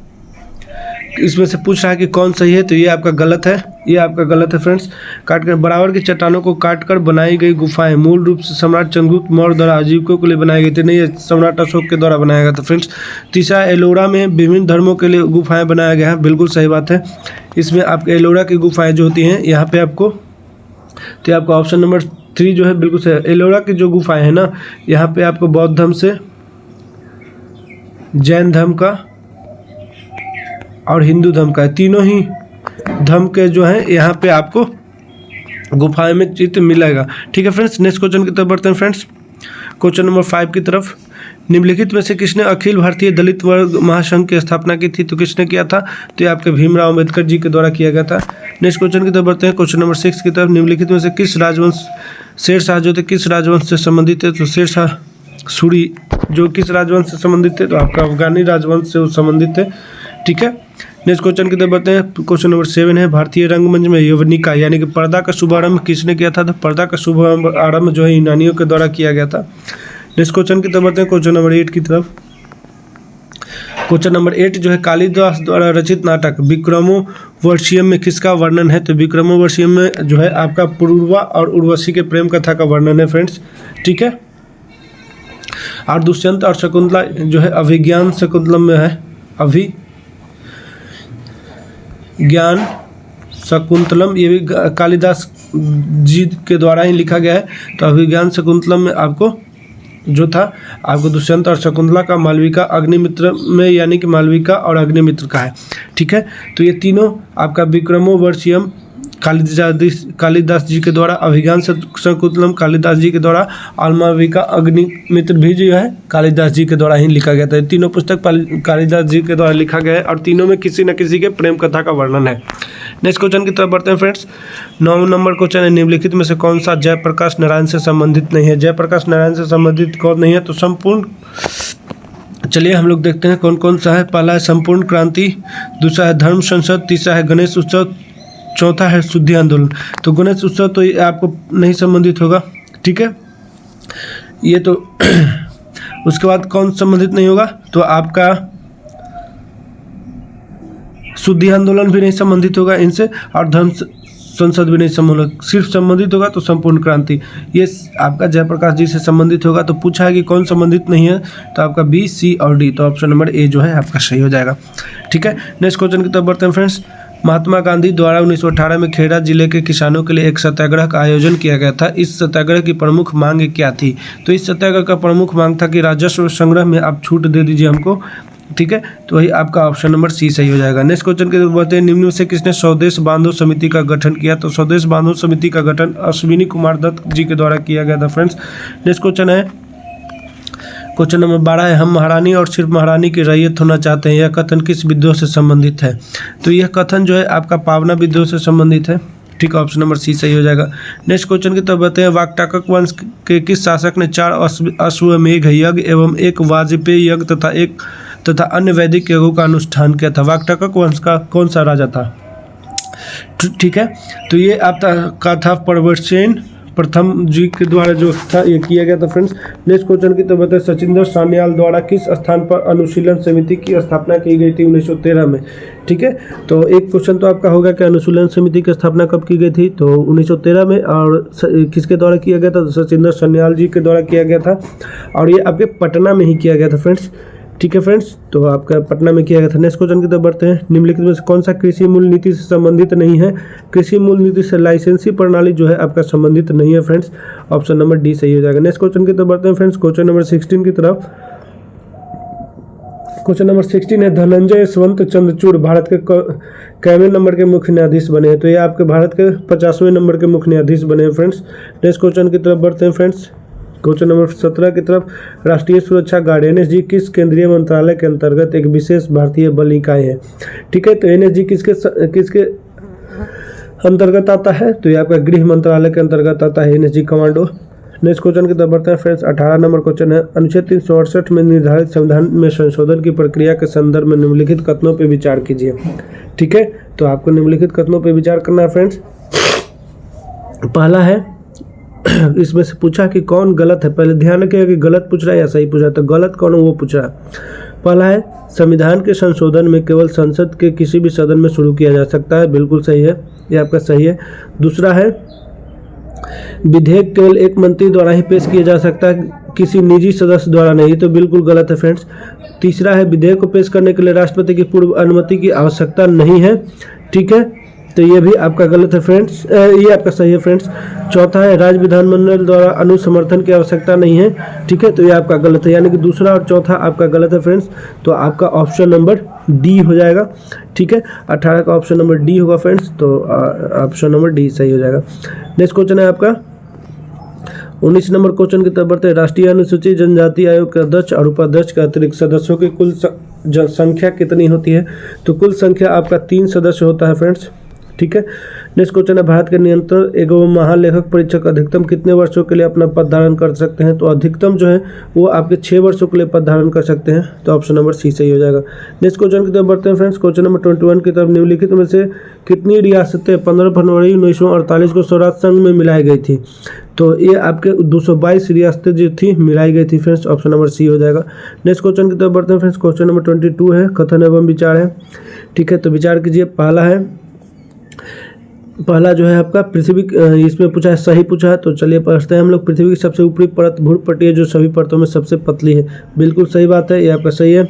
Speaker 1: इसमें से पूछ रहा है कि कौन सही है? तो ये आपका गलत है, ये आपका गलत है फ्रेंड्स। काटकर बराबर की चट्टानों को काटकर बनाई गई गुफाएं मूल रूप से सम्राट चंद्रगुप्त मौर्य द्वारा आजीविकों के लिए बनाई गई थी। नहीं, ये सम्राट अशोक के द्वारा बनाया गया था फ्रेंड्स। तीसरा, एलोरा में विभिन्न धर्मों के लिए गुफाएं बनाया गया है, बिल्कुल सही बात है। इसमें आपके एलोरा की गुफाएं जो होती हैं यहाँ पे आपको, तो आपका ऑप्शन नंबर 3 जो है बिल्कुल सही। एलोरा की जो गुफाएं हैं ना, यहाँ पे आपको बौद्ध धर्म से, जैन धर्म का और हिंदू धर्म का, तीनों ही धर्म के जो है यहाँ पे आपको गुफाएं में चित्र मिलेगा। ठीक है फ्रेंड्स, नेक्स्ट क्वेश्चन की तरफ बढ़ते हैं फ्रेंड्स। क्वेश्चन नंबर 5 की तरफ, निम्नलिखित में से किसने अखिल भारतीय दलित वर्ग महासंघ की स्थापना की थी? तो किसने किया था? तो ये आपके भीमराव अंबेडकर जी के द्वारा किया गया था। नेक्स्ट क्वेश्चन की तरफ बढ़ते हैं। क्वेश्चन नंबर 6 की तरफ, निम्नलिखित में से किस राजवंश, शेरशाह जो थे किस राजवंश से संबंधित है? तो शेरशाह सूरी जो किस राजवंश से संबंधित थे? तो आपका अफगानी राजवंश से संबंधित थे। ठीक है, नेक्स्ट क्वेश्चन की तरफ बढ़ते हैं। क्वेश्चन नंबर 7 है, भारतीय रंगमंच में यवनिका यानी कि पर्दा का शुभारंभ किसने किया था? तो पर्दा का शुभारंभ जो है यूनानियों के द्वारा किया गया था। नेक्स्ट क्वेश्चन की तरफ बढ़ते हैं। क्वेश्चन नंबर 8 की तरफ। क्वेश्चन नंबर 8 जो है, कालिदास द्वारा रचित नाटक विक्रमोर्वशीयम में किसका वर्णन है? तो विक्रमोर्वशीयम में जो है आपका पुरूरवा और उर्वशी के प्रेम कथा का वर्णन है फ्रेंड्स। ठीक है, और दुष्यंत और शकुंतला जो है अभिज्ञान शकुंतलम में है, अभिज्ञान शकुंतलम, ये भी कालिदास जी के द्वारा ही लिखा गया है। तो अभिज्ञान शकुंतलम में आपको जो था आपको दुष्यंत और शकुंतला का मालविका अग्निमित्र में यानी कि मालविका और अग्निमित्र का है। ठीक है, तो ये तीनों आपका विक्रमोर्वशीयम कालिदास जी के द्वारा, अभिज्ञान शकुंतलम कालिदास जी के द्वारा, और मालविका अग्निमित्र भी जो है कालिदास जी के द्वारा ही लिखा गया था। ये तीनों पुस्तक कालिदास जी के द्वारा लिखा गया है और तीनों में किसी न किसी के प्रेम कथा का वर्णन है। नेक्स्ट क्वेश्चन की तरफ बढ़ते हैं फ्रेंड्स। 9 नंबर क्वेश्चन है, निम्नलिखित में से कौन सा जयप्रकाश नारायण से संबंधित नहीं है? जयप्रकाश नारायण से संबंधित कौन नहीं है? तो संपूर्ण, चलिए हम लोग देखते हैं कौन कौन सा है। पहला है संपूर्ण क्रांति, दूसरा है धर्म संसद, तीसरा है गणेश उत्सव, चौथा है शुद्धि आंदोलन। तो गणेश उत्सव तो ये आपको नहीं संबंधित होगा। ठीक है, ये तो उसके बाद कौन संबंधित नहीं होगा, तो आपका शुद्धि आंदोलन भी नहीं संबंधित होगा इनसे, और धर्म संसद भी नहीं संबंधित, सिर्फ संबंधित होगा तो संपूर्ण क्रांति, ये आपका जयप्रकाश जी से संबंधित होगा। तो पूछा है कि कौन संबंधित नहीं है, तो आपका बी, सी और डी, तो ऑप्शन नंबर ए जो है आपका सही हो जाएगा। ठीक है, नेक्स्ट क्वेश्चन की तरफ बढ़ते हैं फ्रेंड्स। महात्मा गांधी द्वारा 1918 में खेड़ा जिले के किसानों के लिए एक सत्याग्रह का आयोजन किया गया था। इस सत्याग्रह की प्रमुख मांग क्या थी? तो इस सत्याग्रह का प्रमुख मांग था कि राजस्व संग्रह में आप छूट दे दीजिए हमको। ठीक है, तो वही आपका ऑप्शन नंबर सी सही हो जाएगा। नेक्स्ट क्वेश्चन के बढ़ते हैं। निम्न में से किसने स्वदेश बांधव समिति का गठन किया? तो स्वदेश बांधव समिति का गठन अश्विनी कुमार दत्त जी के द्वारा किया गया था फ्रेंड्स। नेक्स्ट क्वेश्चन है, क्वेश्चन नंबर 12 है, हम महारानी और सिर्फ महारानी की रैयत होना चाहते हैं, यह कथन किस विद्रोह से संबंधित है? तो यह कथन जो है आपका पावना विद्रोह से संबंधित है। ठीक, ऑप्शन नंबर सी सही हो जाएगा। नेक्स्ट क्वेश्चन की तरफ बढ़ते हैं। वाकटाकक वंश के किस शासक ने 4 अश्वमेध यज्ञ एवं 1 वाजपेयी यज्ञ तथा अन्य वैदिक यज्ञों का अनुष्ठान किया था? वाकटाकक वंश का कौन सा राजा था? ठीक है, तो ये आपका था प्रवरसेन प्रथम जी के द्वारा जो था ये किया गया था फ्रेंड्स। नेक्स्ट क्वेश्चन की तरफ बताएं। सचिंदर सान्याल द्वारा किस स्थान पर अनुशीलन समिति की स्थापना की गई थी 1913 में? ठीक है, तो एक क्वेश्चन तो आपका होगा कि अनुशीलन समिति की स्थापना कब की गई थी? तो 1913 में, और किसके द्वारा किया गया था? सचिंदर सान्याल जी के द्वारा किया गया था, और ये आपके पटना में ही किया गया था फ्रेंड्स। ठीक है फ्रेंड्स, तो आपका पटना में किया गया था। नेक्स्ट क्वेश्चन की तरफ बढ़ते हैं। निम्नलिखित में से कौन सा कृषि मूल्य नीति से संबंधित नहीं है? कृषि मूल्य नीति से लाइसेंसी प्रणाली जो है आपका संबंधित नहीं है फ्रेंड्स। ऑप्शन नंबर डी सही हो जाएगा। नेक्स्ट क्वेश्चन की तरफ बढ़ते हैं फ्रेंड्स। क्वेश्चन नंबर 16 की तरफ। क्वेश्चन नंबर 16 है, धनंजय यशवंत चंद्रचूड़ भारत के कैवें नंबर के मुख्य न्यायाधीश बने हैं? तो ये आपके भारत के 50वें नंबर के मुख्य न्यायाधीश बने हैं फ्रेंड्स। नेक्स्ट क्वेश्चन की तरफ बढ़ते हैं फ्रेंड्स। क्वेश्चन नंबर 17 की तरफ। राष्ट्रीय सुरक्षा गार्ड एनएसजी किस केंद्रीय मंत्रालय के अंतर्गत एक विशेष भारतीय बल इकाई है? ठीक है, तो एनएसजी किसके अंतर्गत आता है? तो ये आपका गृह मंत्रालय के अंतर्गत आता है एनएसजी कमांडो। नेक्स्ट क्वेश्चन की तरफ बढ़ते हैं फ्रेंड्स। 18 नंबर क्वेश्चन है, अनुच्छेद 368 में निर्धारित संविधान में संशोधन की प्रक्रिया के संदर्भ में निम्नलिखित कथनों पर विचार कीजिए। ठीक है, तो आपको निम्नलिखित कथनों पर विचार करना है फ्रेंड्स। पहला है, इसमें से पूछा कि कौन गलत है। पहले ध्यान रखिएगा कि गलत पूछ रहा है या सही पूछ रहा है, तो गलत कौन है वो पूछ रहा है। पहला है, संविधान के संशोधन में केवल संसद के किसी भी सदन में शुरू किया जा सकता है, बिल्कुल सही है, ये आपका सही है। दूसरा है, विधेयक केवल एक मंत्री द्वारा ही पेश किया जा सकता है, किसी निजी सदस्य द्वारा नहीं, तो बिल्कुल गलत है फ्रेंड्स। तीसरा है, विधेयक को पेश करने के लिए राष्ट्रपति की पूर्व अनुमति की आवश्यकता नहीं है। ठीक है, तो ये भी आपका गलत है फ्रेंड्स, ये आपका सही है फ्रेंड्स। चौथा है, राज्य विधानमंडल द्वारा अनुसमर्थन की आवश्यकता नहीं है। ठीक है, तो ये आपका गलत है, यानी कि दूसरा और चौथा आपका गलत है फ्रेंड्स। तो आपका ऑप्शन नंबर डी हो जाएगा। ठीक है, 18 का ऑप्शन नंबर डी होगा फ्रेंड्स, तो ऑप्शन नंबर डी सही हो जाएगा। नेक्स्ट क्वेश्चन है आपका 19 नंबर क्वेश्चन की तरफ बढ़ते हैं। राष्ट्रीय अनुसूचित जनजाति आयोग के अध्यक्ष और उपाध्यक्ष के अतिरिक्त सदस्यों की कुल संख्या कितनी होती है? तो कुल संख्या आपका 3 सदस्य होता है फ्रेंड्स। ठीक है, नेक्स्ट क्वेश्चन है, भारत के नियंत्रण एवं महालेखक परीक्षक अधिकतम कितने वर्षों के लिए अपना पद धारण कर सकते हैं? तो अधिकतम जो है वो आपके 6 वर्षों के लिए पद धारण कर सकते हैं, तो ऑप्शन नंबर सी सही हो जाएगा। नेक्स्ट क्वेश्चन की तरफ बढ़ते हैं फ्रेंड्स। क्वेश्चन नंबर 21 की तरफ। निम्नलिखित में से कितनी रियासतें 15 फरवरी 1948 को स्वराज संघ में मिलाई गई थी? तो ये आपके 222 रियासतें जो थी मिलाई गई थी फ्रेंड्स, ऑप्शन नंबर सी हो जाएगा। नेक्स्ट क्वेश्चन की तरफ बढ़ते हैं फ्रेंड्स। क्वेश्चन नंबर 22 है, कथन एवं विचार है। ठीक है, तो विचार कीजिए। पहला जो है आपका पृथ्वी, इसमें पूछा है, सही पूछा है, तो चलिए पढ़ते हैं हम लोग। पृथ्वी की सबसे ऊपरी परत भूपटल है जो सभी परतों में सबसे पतली है, बिल्कुल सही बात है, ये आपका सही है।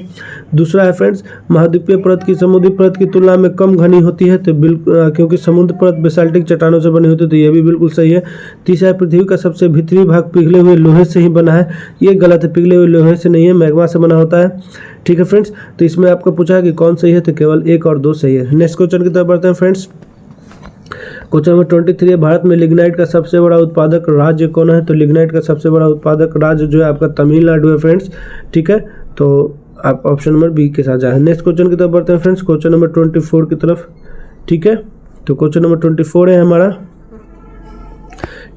Speaker 1: दूसरा है फ्रेंड्स, महाद्वीपीय परत की समुद्री परत की तुलना में कम घनी होती है, तो बिल्कुल, क्योंकि समुद्र परत बेसाल्टिक चट्टानों से बनी होती है, तो ये भी बिल्कुल सही है। तीसरा है, पृथ्वी का सबसे भीतरी भाग पिघले हुए लोहे से ही बना है, ये गलत है, पिघले हुए लोहे से नहीं है, मैग्मा से बना होता है। ठीक है फ्रेंड्स, तो इसमें आपको पूछा है कि कौन सही है, तो केवल 1 और 2 सही है। नेक्स्ट क्वेश्चन की तरफ बढ़ते हैं फ्रेंड्स। क्वेश्चन नंबर 23 है, भारत में लिग्नाइट का सबसे बड़ा उत्पादक राज्य कौन है? तो लिग्नाइट का सबसे बड़ा उत्पादक राज्य जो है आपका तमिलनाडु है फ्रेंड्स। ठीक है, तो आप ऑप्शन नंबर बी के साथ जाए। नेक्स्ट क्वेश्चन की तरफ बढ़ते हैं फ्रेंड्स। क्वेश्चन नंबर 24 की तरफ। ठीक है, तो क्वेश्चन नंबर 24 है हमारा।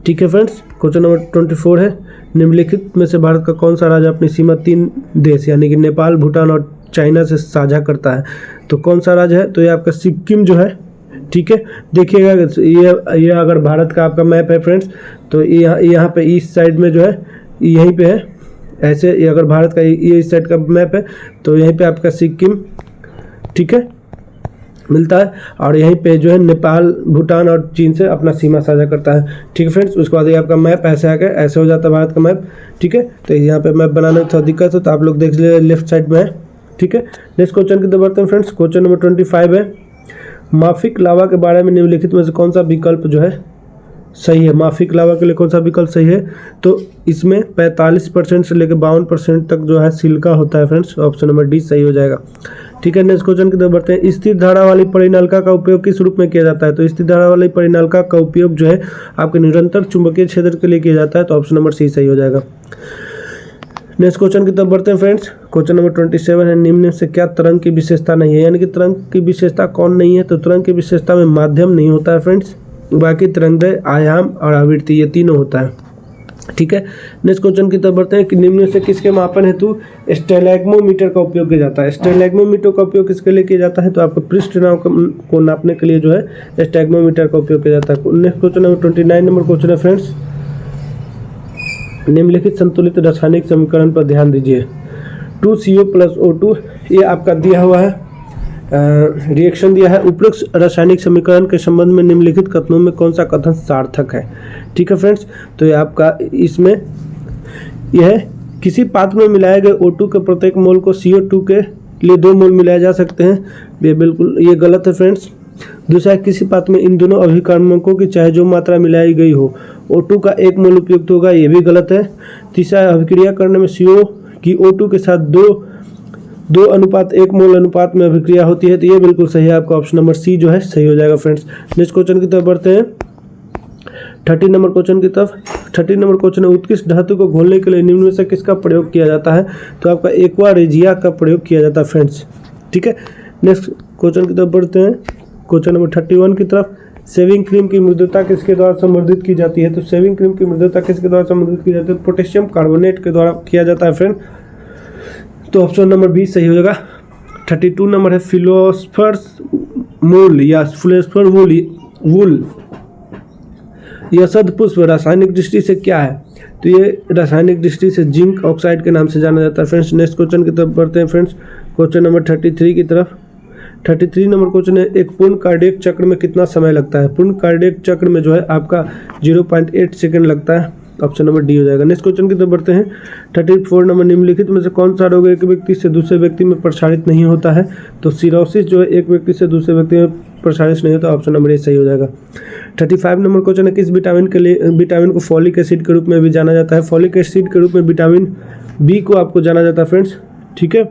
Speaker 1: ठीक है फ्रेंड्स, क्वेश्चन नंबर 24 है, निम्नलिखित में से भारत का कौन सा राज्य अपनी सीमा 3 देश यानी कि नेपाल, भूटान और चाइना से साझा करता है? तो कौन सा राज्य है? तो ये आपका सिक्किम जो है। ठीक है, देखिएगा ये अगर भारत का आपका मैप है फ्रेंड्स, तो यहाँ पे ईस्ट साइड में जो है यहीं पे है, ऐसे ये अगर भारत का ये इस साइड का मैप है तो यहीं पे आपका सिक्किम, ठीक है, मिलता है, और यहीं पे जो है नेपाल, भूटान और चीन से अपना सीमा साझा करता है। ठीक है फ्रेंड्स, उसके बाद ये आपका मैप ऐसे आ गया, ऐसे हो जाता है भारत का मैप। ठीक है, तो यहाँ पे मैप बनाने में थोड़ा दिक्कत है तो आप लोग देख लीजिए लेफ्ट साइड में है। ठीक है, नेक्स्ट क्वेश्चन की तरफ बढ़ते हैं फ्रेंड्स। क्वेश्चन नंबर 25 है, माफिक लावा के बारे में निम्नलिखित में से कौन सा विकल्प जो है सही है। माफिक लावा के लिए कौन सा विकल्प सही है, तो इसमें 45% से लेकर 52% तक जो है सिलिका होता है फ्रेंड्स। ऑप्शन नंबर डी सही हो जाएगा। ठीक है, नेक्स्ट क्वेश्चन की तरफ बढ़ते हैं। स्थिर धारा वाली परिनलिका का उपयोग किस रूप में किया जाता है, तो स्थिर धारा वाली परिनलिका का उपयोग जो है आपके निरंतर चुंबकीय क्षेत्र के लिए किया जाता है, तो ऑप्शन नंबर सी सही हो जाएगा। नेक्स्ट क्वेश्चन की तरफ बढ़ते हैं फ्रेंड्स। क्वेश्चन नंबर 27 है, निम्न से क्या तरंग की विशेषता नहीं है, यानी कि तरंग की विशेषता कौन नहीं है, तो तरंग की विशेषता में माध्यम नहीं होता है फ्रेंड्स, बाकी तरंगदैर्घ्य, आयाम और आवृत्ति ये तीनों होता है। ठीक है, नेक्स्ट क्वेश्चन की तरफ बढ़ते हैं कि निम्न से किसके मापन हेतु स्टैलेग्मोमीटर का उपयोग किया जाता है। स्टैलेग्मोमीटर का उपयोग किसके लिए किया जाता है, तो आपको पृष्ठ नाव को नापने के लिए जो है स्टैग्मोमीटर का उपयोग किया जाता है। Next question number 29 number question है फ्रेंड्स, निम्नलिखित संतुलित रासायनिक समीकरण पर ध्यान दीजिए। 2CO + O2 ये आपका दिया हुआ है, रिएक्शन दिया है। उपरोक्त रासायनिक समीकरण के संबंध में निम्नलिखित कथनों में कौन सा कथन सार्थक है। ठीक है फ्रेंड्स, तो ये आपका इसमें यह किसी पात्र में मिलाए गए O2 के प्रत्येक मोल को CO2 के लिए 2 मोल मिलाए जा सकते हैं, ये बिल्कुल ये गलत है फ्रेंड्स। दूसरा, किसी पात्र में इन दोनों अभिकर्मकों की चाहे जो मात्रा मिलाई गई हो O2 का 1 मोल उपयुक्त होगा, ये भी गलत है। तीसरा, अभिक्रिया करने में CO की O2 के साथ 2:1 मोल अनुपात में अभिक्रिया होती है, तो ये बिल्कुल सही है, आपका ऑप्शन नंबर सी जो है सही हो जाएगा फ्रेंड्स। नेक्स्ट क्वेश्चन की तरफ बढ़ते हैं 30 नंबर क्वेश्चन की तरफ। 30 नंबर क्वेश्चन है, उत्कृष्ट धातु को घोलने के लिए निम्न में से किसका प्रयोग किया जाता है, तो आपका एक्वा रेजिया का प्रयोग किया जाता है फ्रेंड्स। ठीक है, नेक्स्ट क्वेश्चन की तरफ बढ़ते हैं। क्वेश्चन नंबर 31 की तरफ, शेविंग क्रीम की मृदुता किसके द्वारा संवर्धित की जाती है, तो शेविंग क्रीम की मृदुता किसके द्वारा संवर्धित की जाती है, पोटेशियम कार्बोनेट के द्वारा किया जाता है फ्रेंड, तो ऑप्शन नंबर बी सही हो जाएगा। 32 नंबर है, फिलोस्फर्स मूल या फिलोस्फर वूल यह शतपुष्प रासायनिक दृष्टि से क्या है, तो ये रासायनिक दृष्टि से जिंक ऑक्साइड के नाम से जाना जाता है फ्रेंड्स। नेक्स्ट क्वेश्चन की तरफ बढ़ते हैं फ्रेंड्स। क्वेश्चन नंबर 33 की तरफ। 33 नंबर क्वेश्चन है, एक पूर्ण कार्डियक चक्र में कितना समय लगता है, पूर्ण कार्डियक चक्र में जो है आपका 0.8 सेकंड लगता है, ऑप्शन नंबर डी हो जाएगा। नेक्स्ट क्वेश्चन की तरफ बढ़ते हैं। 34 नंबर, निम्नलिखित में से कौन सा रोग एक व्यक्ति से दूसरे व्यक्ति में प्रसारित नहीं होता है, तो सिरोसिस जो है एक व्यक्ति से दूसरे व्यक्ति में प्रसारित नहीं होता, ऑप्शन नंबर ए सही हो जाएगा। 35 नंबर क्वेश्चन है, किस विटामिन को फॉलिक एसिड के रूप में भी जाना जाता है, फॉलिक एसिड के रूप में विटामिन बी को आपको जाना जाता है फ्रेंड्स। ठीक है,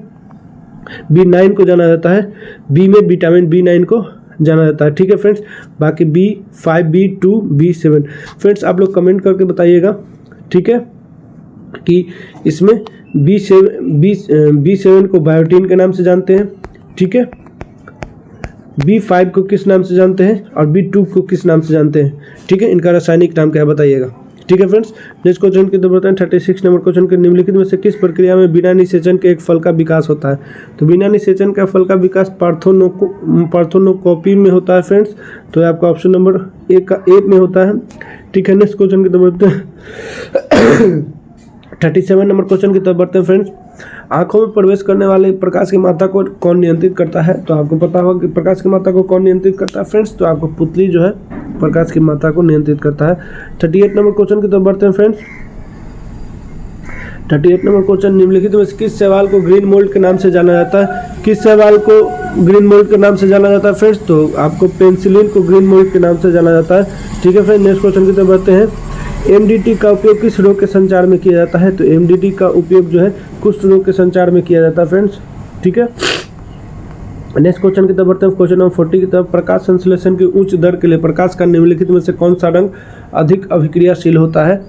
Speaker 1: B9 को जाना जाता है, बी में विटामिन B9 को जाना जाता है। ठीक है फ्रेंड्स, बाकी B5, B2, B7 फ्रेंड्स आप लोग कमेंट करके बताइएगा, ठीक है, कि इसमें B7 को बायोटीन के नाम से जानते हैं, ठीक है, B5 को किस नाम से जानते हैं और B2 को किस नाम से जानते हैं, ठीक है, इनका रासायनिक नाम क्या है बताइएगा। ठीक है फ्रेंड्स, नेक्स्ट क्वेश्चन की तरफ बढ़ते हैं। 36 नंबर क्वेश्चन के, निम्नलिखित में से किस प्रक्रिया में बिना निषेचन के एक फल का विकास होता है, तो बिना निषेचन का फल का विकास पार्थेनोस्कोपी में होता है फ्रेंड्स, तो आपका ऑप्शन नंबर ए में होता है। ठीक है, नेक्स्ट क्वेश्चन की तरफ बढ़ते हैं। 37 नंबर क्वेश्चन की तरफ बढ़ते हैं फ्रेंड्स। आंखों में प्रवेश करने वाले प्रकाश की मात्रा को कौन नियंत्रित करता है, तो आपको पता होगा कि प्रकाश की मात्रा को कौन नियंत्रित करता है फ्रेंड्स, तो आपको पुतली जो है प्रकाश की मात्रा को नियंत्रित करता है। 38 नंबर क्वेश्चन की तरफ बढ़ते हैं फ्रेंड्स। 38 नंबर क्वेश्चन, निम्नलिखित में किस शैवाल को ग्रीन मोल्ड के नाम से जाना जाता है, किस शैवाल को ग्रीन मोल्ड के नाम से जाना जाता है फ्रेंड्स, तो आपको पेनिसिलिन को ग्रीन मोल्ड के नाम से जाना जाता है। ठीक है फ्रेंड्स, नेक्स्ट क्वेश्चन की तरफ बढ़ते हैं। MDT का उपयोग किस रोग के संचार में किया जाता है, तो MDT का उपयोग जो है कुष्ठ रोग के संचार में किया जाता है फ्रेंड्स। ठीक है, नेक्स्ट क्वेश्चन की तरफ बढ़ते हैं। क्वेश्चन नंबर 40 की तरफ, प्रकाश संश्लेषण की उच्च दर के लिए प्रकाश का निम्नलिखित में से कौन सा रंग अधिक अभिक्रियाशील होता है,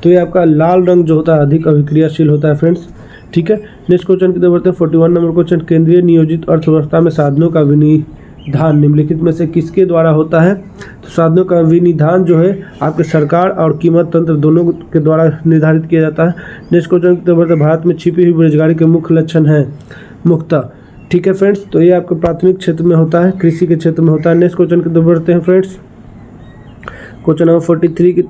Speaker 1: तो ये आपका लाल रंग जो होता है अधिक अभिक्रियाशील होता है फ्रेंड्स। ठीक है, नेक्स्ट क्वेश्चन की तरफ बढ़ते हैं। 41 नंबर क्वेश्चन, केंद्रीय नियोजित अर्थव्यवस्था में साधनों का विनिधान निम्नलिखित में से किसके द्वारा होता है, तो साधनों का विनिधान जो है आपके सरकार और कीमत तंत्र दोनों के द्वारा निर्धारित किया जाता है। नेक्स्ट क्वेश्चन की तरफ बढ़ते हैं। भारत में छिपी हुई बेरोजगारी के मुख्य लक्षण है मुक्ता। ठीक है फ्रेंड्स, तो ये आपके प्राथमिक क्षेत्र में होता है, कृषि के क्षेत्र में होता है। नेक्स्ट क्वेश्चन की तरफ बढ़ते हैं फ्रेंड्स। क्वेश्चन नंबर 43 की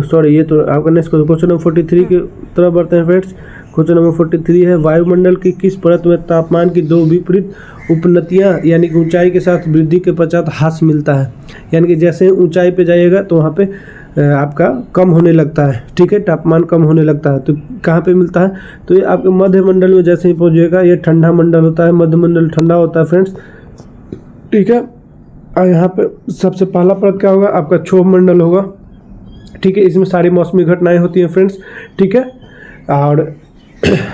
Speaker 1: सॉरी ये तो आपका नेक्स्ट क्वेश्चन नंबर 43 की तरफ बढ़ते हैं फ्रेंड्स। क्वेश्चन नंबर 43 है, वायुमंडल की किस परत में तापमान की दो विपरीत उपनतियाँ यानी कि ऊंचाई के साथ वृद्धि के पश्चात ह्रास मिलता है। यानी कि जैसे ऊंचाई पे जाइएगा तो वहाँ पे आपका कम होने लगता है, ठीक है, तापमान कम होने लगता है। तो कहाँ पे मिलता है, तो ये आपके मध्य मंडल में जैसे ही पहुँचेगा, ये ठंडा मंडल होता है, मध्य मंडल ठंडा होता है फ्रेंड्स, ठीक है। और यहाँ पे सबसे पहला परत क्या होगा, आपका क्षोभ मंडल होगा, ठीक है। इसमें सारी मौसमी घटनाएं होती हैं फ्रेंड्स, ठीक है। और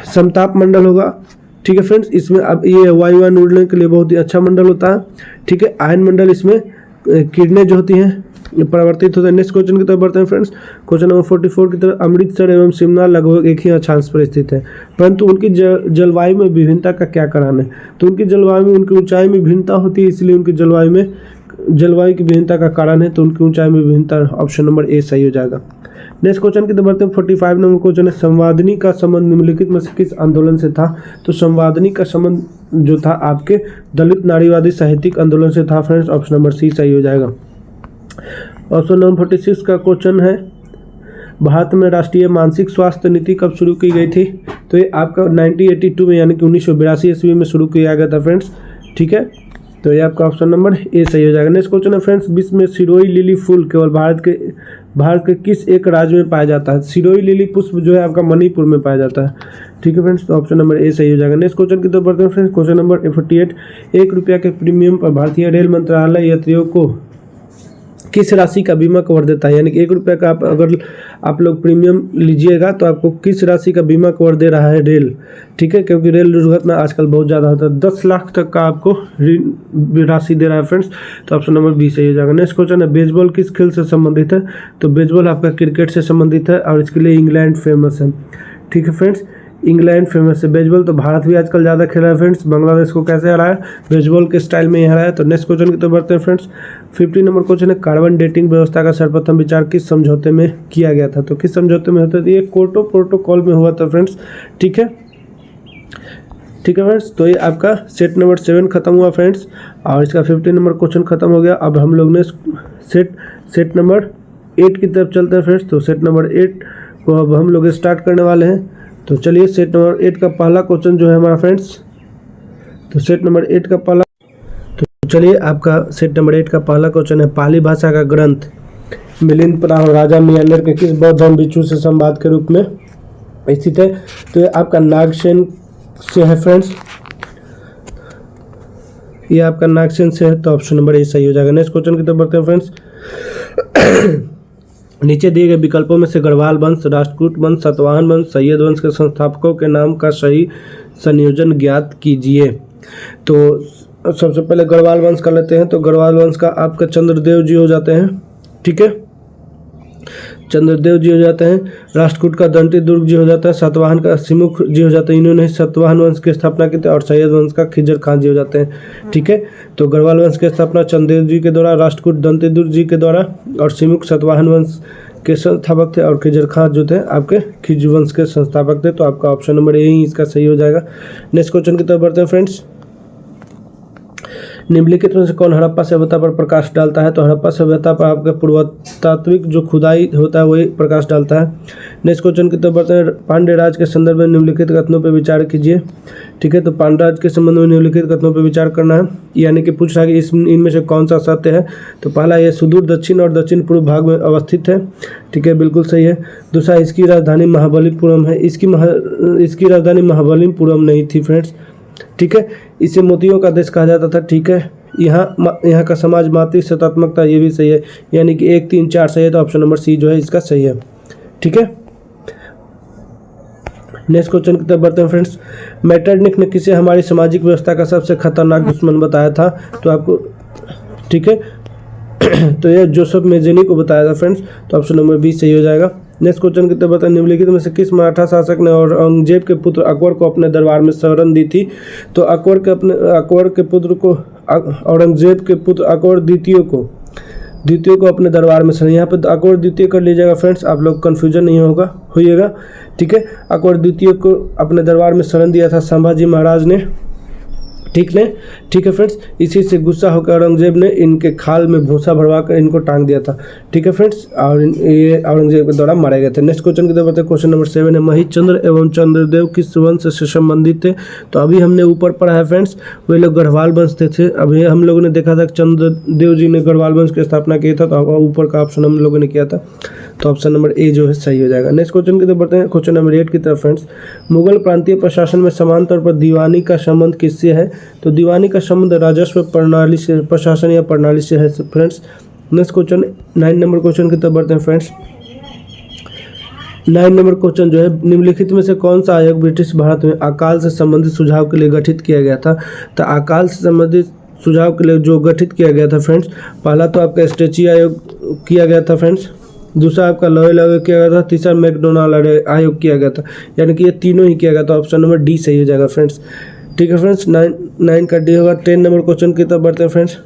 Speaker 1: समताप मंडल होगा, ठीक है फ्रेंड्स। इसमें अब ये वायुयान उड़ने के लिए बहुत ही अच्छा मंडल होता है, ठीक है। आयन मंडल, इसमें किरणें जो होती हैं परिवर्तित होते हैं। नेक्स्ट क्वेश्चन की तरफ बढ़ते हैं फ्रेंड्स। क्वेश्चन नंबर 44 की तरफ, अमृतसर एवं शिमला लगभग एक ही अक्षांश पर स्थित है, परंतु उनकी जलवायु में विभिन्नता का क्या कारण है। तो उनकी जलवायु में उनकी ऊंचाई में भिन्नता होती है, इसलिए उनकी जलवायु की विभिन्नता का कारण है, तो उनकी ऊंचाई में विभिन्नता। ऑप्शन नंबर ए सही हो जाएगा। नेक्स्ट क्वेश्चन की तरफ बढ़ते हैं। 45 नंबर क्वेश्चन है, संवादिनी का संबंध निम्नलिखित में से किस आंदोलन से था। तो संवादिनी का संबंध जो था आपके दलित नारीवादी साहित्यिक आंदोलन से था फ्रेंड्स। ऑप्शन नंबर सी सही हो जाएगा। ऑप्शन नंबर 46 का क्वेश्चन है, भारत में राष्ट्रीय मानसिक स्वास्थ्य नीति कब शुरू की गई थी। तो ये आपका 1982 में यानी कि 1982 ईस्वी में शुरू किया गया था फ्रेंड्स, ठीक है। तो ये आपका ऑप्शन नंबर ए सही हो जाएगा। नेक्स्ट क्वेश्चन है फ्रेंड्स, विश्व में सिरोही लिली फूल केवल भारत के किस एक राज्य में पाया जाता है। सिरोही लिली पुष्प जो है आपका मणिपुर में पाया जाता है, ठीक है फ्रेंड्स। तो ऑप्शन नंबर ए सही हो जाएगा। नेक्स्ट क्वेश्चन की तरफ बढ़ते हैं फ्रेंड्स। क्वेश्चन नंबर 48, 1 रुपया के प्रीमियम पर भारतीय रेल मंत्रालय यात्रियों को किस राशि का बीमा कवर देता है। यानी कि 1 रुपये का अगर आप लोग प्रीमियम लीजिएगा तो आपको किस राशि का बीमा कवर दे रहा है रेल, ठीक है। क्योंकि रेल दुर्घटना आजकल बहुत ज़्यादा होता है, 10 लाख तक का आपको राशि दे रहा है फ्रेंड्स। तो ऑप्शन नंबर बी सही हो जाएगा। नेक्स्ट क्वेश्चन है, बेसबॉल किस खेल से संबंधित है। तो बेसबॉल आपका क्रिकेट से संबंधित है और इसके लिए इंग्लैंड फेमस है, ठीक है फ्रेंड्स। इंग्लैंड फेमस है बेसबॉल। तो भारत भी आजकल ज़्यादा खेल रहा है फ्रेंड्स। बांग्लादेश को कैसे हराया, बेसबॉल के स्टाइल में ही हराया। तो नेक्स्ट क्वेश्चन की तरफ बढ़ते हैं फ्रेंड्स। 50 नंबर क्वेश्चन है, कार्बन डेटिंग व्यवस्था का सर्वप्रथम विचार किस समझौते में किया गया था। तो किस समझौते में होता है, ये क्योटो प्रोटोकॉल में हुआ था फ्रेंड्स, ठीक है, ठीक है फ्रेंड्स। तो ये आपका सेट नंबर 7 खत्म हुआ फ्रेंड्स और इसका 50 नंबर क्वेश्चन खत्म हो गया। अब हम लोग ने सेट नंबर 8 की तरफ चलते हैं फ्रेंड्स। तो सेट नंबर 8 को अब हम लोग स्टार्ट करने वाले हैं। तो चलिए सेट नंबर 8 का पहला क्वेश्चन जो है हमारा फ्रेंड्स, तो सेट नंबर 8 का पहला, तो चलिए आपका सेट नंबर 8 का पहला क्वेश्चन है, पाली भाषा का ग्रंथ मिलिंद पराव राजा मियानर के किस बौद्ध धर्म भिक्षु से संवाद के रूप में स्थित है। तो ये आपका नागसेन से है फ्रेंड्स, ये आपका नागसेन से है। तो ऑप्शन नंबर ए सही हो जाएगा। नेक्स्ट क्वेश्चन की तरफ बढ़ते हैं फ्रेंड्स। नीचे दिए गए विकल्पों में से गढ़वाल वंश, राष्ट्रकूट वंश, सातवाहन वंश, सैयद वंश के संस्थापकों के नाम का सही संयोजन ज्ञात कीजिए। तो सबसे पहले गढ़वाल वंश का लेते हैं। तो गढ़वाल वंश का आपका चंद्रदेव जी हो जाते हैं, ठीक है, चंद्रदेव जी हो जाते हैं। राष्ट्रकूट का दंती दुर्ग जी हो जाता है। सातवाहन का सिमुख जी हो जाते हैं, इन्होंने सातवाहन वंश की स्थापना की थी। और सैयद वंश का खिजर खान जी हो जाते हैं, ठीक है। तो गढ़वाल वंश की स्थापना चंद्रदेव जी के द्वारा, राष्ट्रकूट दंती दुर्ग जी के द्वारा और सिमुख सातवाहन वंश के संस्थापक थे और खिजर खान जो थे आपके खिज वंश के संस्थापक थे। तो आपका ऑप्शन नंबर ए ही इसका सही हो जाएगा। नेक्स्ट क्वेश्चन की तरफ बढ़ते हैं फ्रेंड्स। निम्नलिखित में से कौन हड़प्पा सभ्यता पर प्रकाश डालता है। तो हड़प्पा सभ्यता पर आपका पुरातात्विक जो खुदाई होता है वही प्रकाश डालता है। नेक्स्ट क्वेश्चन की तरफ बढ़ते हैं। पांड्य राज के संदर्भ में निम्नलिखित कथनों पर विचार कीजिए, ठीक है। तो पांड्य राज के संबंध में निम्नलिखित कथनों पर विचार करना है, यानी कि पूछ रहा है कि इनमें से कौन सा सत्य है। तो पहला, ये सुदूर दक्षिण और दक्षिण पूर्व भाग में अवस्थित है, ठीक है, बिल्कुल सही है। दूसरा, इसकी राजधानी महाबलीपुरम है। इसकी राजधानी महाबलीपुरम नहीं थी फ्रेंड्स, ठीक है। इसे मोतियों का देश कहा जाता था, ठीक है। यहाँ का समाज मातृ सत्तात्मक था, ये भी सही है, यानी कि 1, 3, 4 सही है। तो ऑप्शन नंबर सी जो है इसका सही है, ठीक है। नेक्स्ट क्वेश्चन की तरफ बढ़ते हैं फ्रेंड्स। मेटरनिख ने किसे हमारी सामाजिक व्यवस्था का सबसे खतरनाक दुश्मन बताया था। तो आपको, ठीक है, तो यह जोसेफ मेजेनी को बताया था फ्रेंड्स। तो ऑप्शन नंबर बी सही हो जाएगा। नेक्स्ट क्वेश्चन की तरफ बताएं। निम्नलिखित में से किस मराठा शासक ने औरंगजेब के पुत्र अकबर को अपने दरबार में शरण दी थी। तो औरंगजेब के पुत्र अकबर द्वितीय को अपने दरबार में शरण, यहाँ पे अकबर द्वितीय कर लीजिएगा फ्रेंड्स, आप लोग कन्फ्यूजन नहीं होइएगा, ठीक है। अकबर द्वितीय को अपने दरबार में शरण दिया था संभाजी महाराज ने, ठीक है फ्रेंड्स। इसी से गुस्सा होकर औरंगजेब ने इनके खाल में भूसा भरवा कर इनको टांग दिया था। ठीक है फ्रेंड्स, और ये औरंगजेब के द्वारा मारे गए थे। नेक्स्ट क्वेश्चन की तरफ बढ़ते हैं। क्वेश्चन नंबर 7 है, महीचंद्र एवं चंद्रदेव किस वंश से संबंधित थे? तो अभी हमने ऊपर पढ़ा है फ्रेंड्स, वे लोग गढ़वाल वंश थे। अभी हम लोगों ने देखा था कि चंद्रदेव जी ने गढ़वाल वंश की स्थापना की था, तो ऊपर का ऑप्शन हम लोगों ने किया था, तो ऑप्शन नंबर ए जो है सही हो जाएगा। नेक्स्ट क्वेश्चन की तरफ बढ़ते हैं। क्वेश्चन नंबर 8 की तरफ फ्रेंड्स, मुगल प्रांतीय प्रशासन में समान तौर पर दीवानी का संबंध किससे है? तो दीवानी का संबंध राजस्व प्रणाली से, प्रशासन या प्रणाली से है friends. Next question 9 number question की तरफ बढ़ते हैं फ्रेंड्स। 9 नंबर क्वेश्चन जो है, निम्नलिखित में से कौन सा आयोग ब्रिटिश भारत में अकाल से संबंधित सुझाव के लिए गठित किया गया था? तो अकाल से संबंधित सुझाव के लिए जो गठित किया गया था फ्रेंड्स, पहला तो आपका स्ट्रेची आयोग किया गया था फ्रेंड्स, दूसरा आपका लॉयल आयोग किया गया था, तीसरा मैकडोनाल्ड आयोग किया गया था। यानी कि ये तीनों ही किया गया था, ऑप्शन नंबर डी सही हो जाएगा फ्रेंड्स। ठीक है फ्रेंड्स, 9 का डी होगा। 10 नंबर क्वेश्चन की तरफ बढ़ते हैं फ्रेंड्स।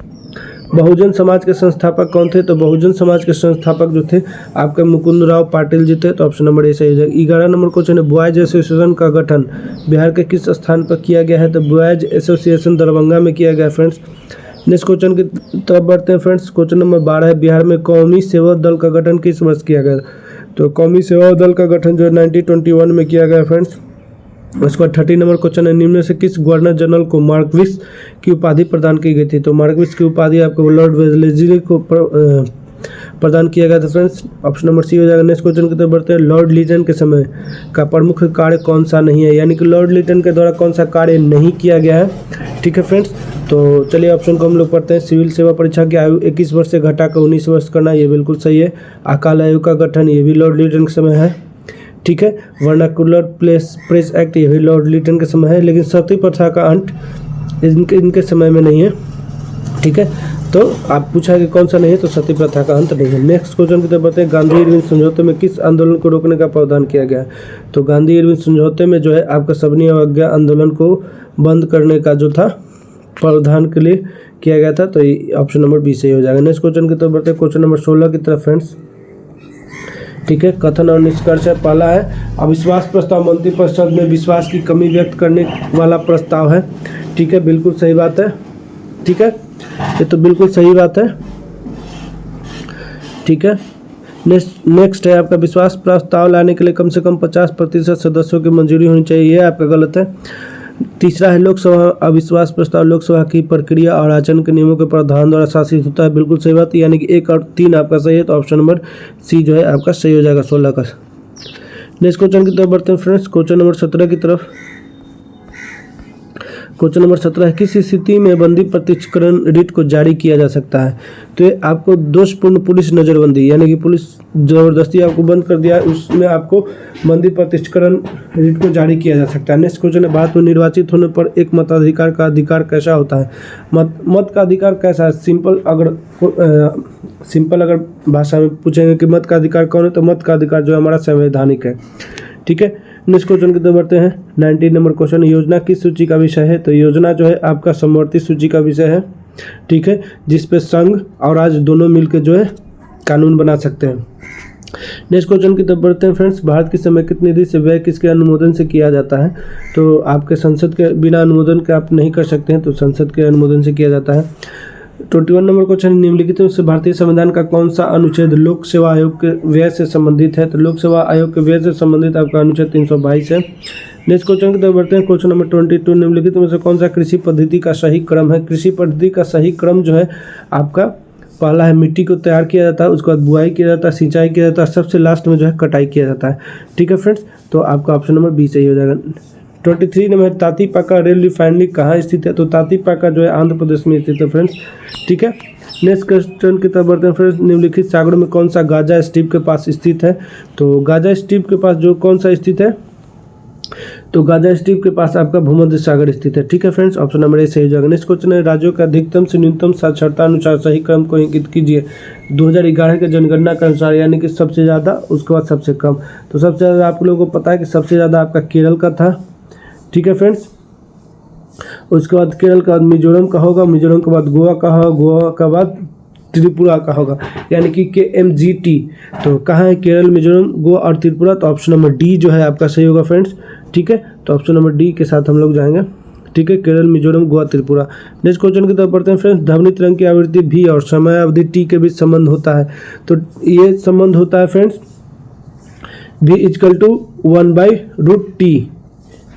Speaker 1: बहुजन समाज के संस्थापक कौन थे? तो बहुजन समाज के संस्थापक जो थे आपके मुकुंदराव पाटिल जी थे, तो ऑप्शन नंबर ए सही हो जाएगा। 11 नंबर क्वेश्चन है, बॉयज एसोसिएशन का गठन बिहार के किस स्थान पर किया गया है? तो बॉयज एसोसिएशन दरभंगा में किया गया फ्रेंड्स। नेक्स्ट क्वेश्चन की तरफ बढ़ते हैं फ्रेंड्स। क्वेश्चन नंबर 12 है, बिहार में कौमी सेवा दल का गठन किस वर्ष किया गया? तो कौमी सेवा दल का गठन जो है 1921 में किया गया फ्रेंड्स। उसके बाद 30 नंबर क्वेश्चन है, निम्न में से किस गवर्नर जनरल को मार्क्विस की उपाधि प्रदान की गई थी? तो मार्क्विस की उपाधि आपको लॉर्ड वेलेस्ली को प्रदान किया गया था फ्रेंड्स, ऑप्शन नंबर सी हो जाएगा। नेक्स्ट क्वेश्चन की तरफ बढ़ते हैं। लॉर्ड लिटन के समय का प्रमुख कार्य कौन सा नहीं है? यानी कि लॉर्ड लिटन के द्वारा कौन सा कार्य नहीं किया गया है? ठीक है फ्रेंड्स, तो चलिए ऑप्शन को हम लोग पढ़ते हैं। सिविल सेवा परीक्षा की आयु 21 वर्ष से घटाकर 19 वर्ष करना, ये बिल्कुल सही है। अकाल आयोग का गठन, ये भी लॉर्ड लिटन के समय है। ठीक है, वर्नाकुलर प्रेस एक्ट, ये भी लॉर्ड लिटन के समय है। लेकिन सती प्रथा का अंत इनके समय में नहीं है। ठीक है, तो आप पूछा कि कौन सा नहीं है, तो सती प्रथा का अंत नहीं है। नेक्स्ट क्वेश्चन की तरफ बढ़ते हैं। गांधी इरविन समझौते में किस आंदोलन को रोकने का प्रावधान किया गया है? तो गांधी इरविन समझौते में जो है आपका सबनी अवज्ञा आंदोलन को बंद करने का जो था प्रावधान के लिए किया गया था, तो ये ऑप्शन नंबर बी सही हो जाएगा। नेक्स्ट क्वेश्चन की तरफ बढ़ते हैं। क्वेश्चन नंबर 16 की तरफ फ्रेंड्स। ठीक है, कथन और निष्कर्ष है। पहला है, अविश्वास प्रस्ताव मंत्रिपरिषद में विश्वास की कमी व्यक्त करने वाला प्रस्ताव है। ठीक है, बिल्कुल सही बात है। ठीक है, ये तो बिल्कुल सही बात है। ठीक है, नेक्स्ट है आपका, विश्वास प्रस्ताव लाने के लिए कम से कम 50% सदस्यों की मंजूरी होनी चाहिए, ये आपका गलत है। तीसरा है, लोकसभा अविश्वास प्रस्ताव लोकसभा की प्रक्रिया और आचरण के नियमों के प्रावधान द्वारा शासित होता है, बिल्कुल सही बात, यानी कि 1 और 3 आपका सही है, तो ऑप्शन नंबर सी जो है आपका सही हो जाएगा 16 का। नेक्स्ट क्वेश्चन की तरफ बढ़ते हैं फ्रेंड्स। क्वेश्चन नंबर 17 की तरफ। क्वेश्चन नंबर 17 है, किस स्थिति में बंदी प्रत्यक्षीकरण रिट को जारी किया जा सकता है? तो ये आपको दोषपूर्ण पुलिस नज़रबंदी, यानी कि पुलिस ज़बरदस्ती आपको बंद कर दिया है, उसमें आपको बंदी प्रत्यक्षीकरण रिट को जारी किया जा सकता है। नेक्स्ट क्वेश्चन है, भारत में निर्वाचित होने पर एक मताधिकार का अधिकार कैसा होता है? मत का अधिकार कैसा है? सिंपल अगर भाषा में पूछेंगे कि मत का अधिकार कौन है, तो मत का अधिकार जो है हमारा संवैधानिक है। ठीक है, नेक्स्ट क्वेश्चन की तरफ बढ़ते हैं। 19 नंबर क्वेश्चन, योजना किस सूची का विषय है? तो योजना जो है आपका समवर्ती सूची का विषय है। ठीक है, जिसपे संघ और राज्य दोनों मिलकर जो है कानून बना सकते हैं। नेक्स्ट क्वेश्चन की तरफ बढ़ते हैं फ्रेंड्स। भारत की समेकित निधि से व्यय किसके अनुमोदन से किया जाता है? तो आपके संसद के बिना अनुमोदन के आप नहीं कर सकते हैं, तो संसद के अनुमोदन से किया जाता है। 21 नंबर क्वेश्चन, निम्नलिखित में से भारतीय संविधान का कौन सा अनुच्छेद लोक सेवा आयोग के व्यय से संबंधित है? तो लोक सेवा आयोग के व्यय से संबंधित आपका अनुच्छेद 322 है। नेक्स्ट क्वेश्चन की तरफ बढ़ते हैं। क्वेश्चन नंबर 22, निम्नलिखित में से कौन सा कृषि पद्धति का सही क्रम है? कृषि पद्धति का सही क्रम जो है आपका, पहला है मिट्टी को तैयार किया जाता है, उसके बाद बुआई किया जाता है, सिंचाई किया जाता है, सबसे लास्ट में जो है कटाई किया जाता है। ठीक है फ्रेंड्स, तो आपका ऑप्शन नंबर बी सही हो जाएगा। 23 नंबर, तातीपाका रेल रिफाइनरी कहाँ स्थित है? तो तातीपाका जो है आंध्र प्रदेश में स्थित है फ्रेंड्स। ठीक है, नेक्स्ट क्वेश्चन की तरफ बढ़ते हैं फ्रेंड्स। निम्नलिखित सागरों में कौन सा गाजा स्ट्रिप के पास स्थित है? तो गाजा स्ट्रिप के पास जो कौन सा स्थित है? तो गाजा स्ट्रिप के पास आपका भूमध्य सागर स्थित है। ठीक है फ्रेंड्स, ऑप्शन नंबर ए सही हो जाएगा। नेक्स्ट क्वेश्चन है, राज्यों का अधिकतम से न्यूनतम साक्षरता अनुसार सही क्रम को इंगित कीजिए। 2011 के जनगणना के अनुसार, यानी कि सबसे ज़्यादा उसके बाद सबसे कम। तो सबसे ज़्यादा आप लोगों को पता है कि सबसे ज़्यादा आपका केरल का था। ठीक है फ्रेंड्स, उसके बाद केरल के बाद मिजोरम का होगा, मिजोरम के बाद गोवा का होगा, गोवा के बाद त्रिपुरा का होगा, यानी कि KMGT। तो कहाँ है? केरल, मिजोरम, गोवा और त्रिपुरा, तो ऑप्शन नंबर डी जो है आपका सही होगा फ्रेंड्स। ठीक है, तो ऑप्शन नंबर डी के साथ हम लोग जाएंगे। ठीक है, केरल, मिजोरम, गोवा, त्रिपुरा। नेक्स्ट क्वेश्चन की तरफ बढ़ते हैं फ्रेंड्स। ध्वनि तरंग की आवृत्ति v और समय अवधि t के बीच संबंध होता है, तो ये संबंध होता है फ्रेंड्स v = 1/√t।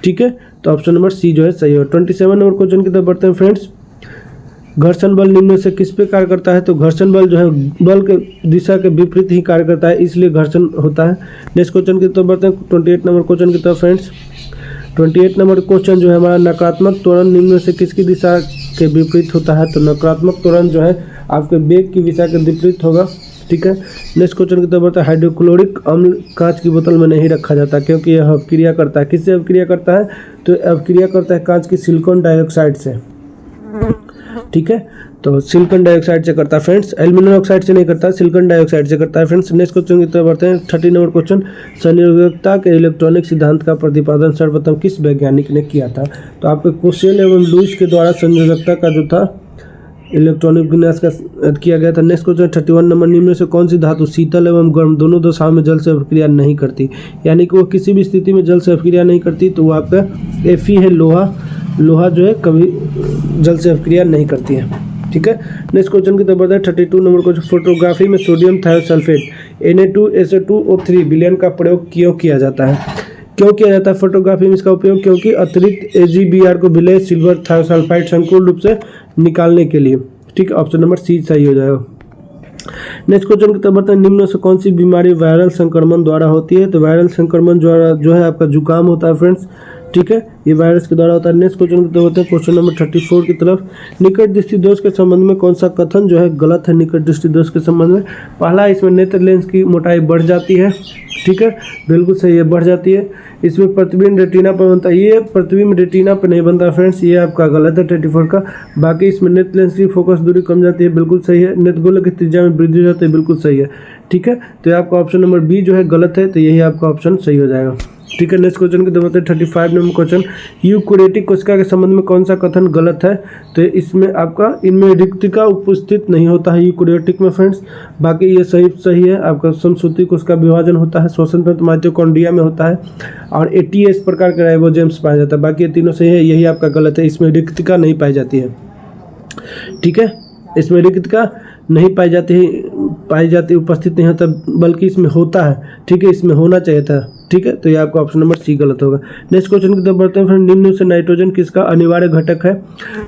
Speaker 1: ठीक है, तो ऑप्शन नंबर सी जो है सही है। 27 नंबर क्वेश्चन की तरफ बढ़ते हैं फ्रेंड्स। घर्षण बल निम्न से किस पे कार्य करता है, तो घर्षण बल जो है बल के दिशा के विपरीत ही कार्य करता है, इसलिए घर्षण होता है। नेक्स्ट क्वेश्चन की तरफ बढ़ते हैं 28 नंबर क्वेश्चन की तरफ फ्रेंड्स। 28 नंबर क्वेश्चन जो है हमारा, नकारात्मक त्वरण निम्न से किसकी दिशा के विपरीत होता है, तो नकारात्मक त्वरण जो है आपके वेग की दिशा के विपरीत होगा। ठीक है, नेक्स्ट क्वेश्चन की तरफ बढ़ते हैं। हाइड्रोक्लोरिक अम्ल कांच की बोतल में नहीं रखा जाता क्योंकि यह अपक्रिया करता है। किससे अपक्रिया करता है, तो अपक्रिया करता है कांच की सिलिकॉन डाइऑक्साइड से। ठीक है, तो सिलिकॉन डाइऑक्साइड से करता है फ्रेंड्स, एल्यूमिनियम ऑक्साइड से नहीं करता, सिलिकॉन डाइऑक्साइड से करता है फ्रेंड्स। नेक्स्ट क्वेश्चन की तरफ बढ़ते हैं। 30 नंबर क्वेश्चन। संयोजकता के इलेक्ट्रॉनिक सिद्धांत का प्रतिपादन सर्वप्रथम किस वैज्ञानिक ने किया था, तो आपके कोसेल एवं लुईस के द्वारा संयोजकता का जो था इलेक्ट्रॉनिक विन्यास का किया गया था। Next question 31 number. निम्न में से कौन सी धातु शीतल एवं गर्म दोनों दशाओं में जल से अपक्रिया नहीं करती, यानी कि वो किसी भी स्थिति में जल से अपक्रिया नहीं करती, तो वो आपका Fe है, लोहा जो है कभी जल से अपक्रिया नहीं करती है। ठीक है, नेक्स्ट क्वेश्चन की तरफ बढ़ते हैं। 32 नंबर क्वेश्चन। फोटोग्राफी में सोडियम थायोसल्फेट Na2SO2O3 विलयन का प्रयोग क्यों किया जाता है, क्यों किया जाता है फोटोग्राफी में इसका उपयोग, क्योंकि अतिरिक्त AgBr को विलय सिल्वर थायोसल्फाइड संपूर्ण रूप से निकालने के लिए। ठीक है, ऑप्शन नंबर सी सही हो जाएगा। नेक्स्ट क्वेश्चन की तरफ बढ़ते हैं। निम्न से कौन सी बीमारी वायरल संक्रमण द्वारा होती है, तो वायरल संक्रमण द्वारा जो है आपका जुकाम होता है फ्रेंड्स। ठीक है, ये वायरस के द्वारा होता है। नेक्स्ट क्वेश्चन की तरफ बढ़ते हैं। क्वेश्चन नंबर 34 की तरफ। निकट दृष्टि दोष के संबंध में कौन सा कथन जो है गलत है निकट दृष्टि दोष के संबंध में। पहला, इसमें नेत्र लेंस की मोटाई बढ़ जाती है। ठीक है, बिल्कुल सही है, बढ़ जाती है। इसमें प्रतिबिंब रेटिना पर बनता है, ये प्रतिबिंब रेटिना पर नहीं बनता फ्रेंड्स, ये आपका गलत है 34 का। बाकी इसमें नेत्र लेंस की फोकस दूरी कम जाती है, बिल्कुल सही है। नेत्र गोलक की त्रिज्या में वृद्धि हो जाती है, बिल्कुल सही है। ठीक है, तो ये आपका ऑप्शन नंबर बी जो है गलत है, तो यही आपका ऑप्शन सही हो जाएगा। ठीक है, नेक्स्ट क्वेश्चन की तरफ 35 नंबर क्वेश्चन। यूकैरियोटिक कोशिका के संबंध में कौन सा कथन गलत है, तो इसमें आपका इनमें रिक्तिका उपस्थित नहीं होता है यूकैरियोटिक में फ्रेंड्स। बाकी ये सही है, आपका संसूति कोशिका विभाजन होता है, श्वसन तंत्र माइटोकॉन्ड्रिया में होता है, और ATS प्रकार के राइबोसोम्स पाया जाता है। बाकी ये तीनों सही है, यही आपका गलत है, इसमें रिक्तिका नहीं पाई जाती है। ठीक है, इसमें रिक्तिका नहीं पाई जाती उपस्थित नहीं होता, बल्कि इसमें होता है। ठीक है, इसमें होना चाहिए था। ठीक है, तो ये आपका ऑप्शन नंबर सी गलत होगा। नेक्स्ट क्वेश्चन की तरफ बढ़ते हैं फ्रेंड। निम्न से नाइट्रोजन किसका अनिवार्य घटक है,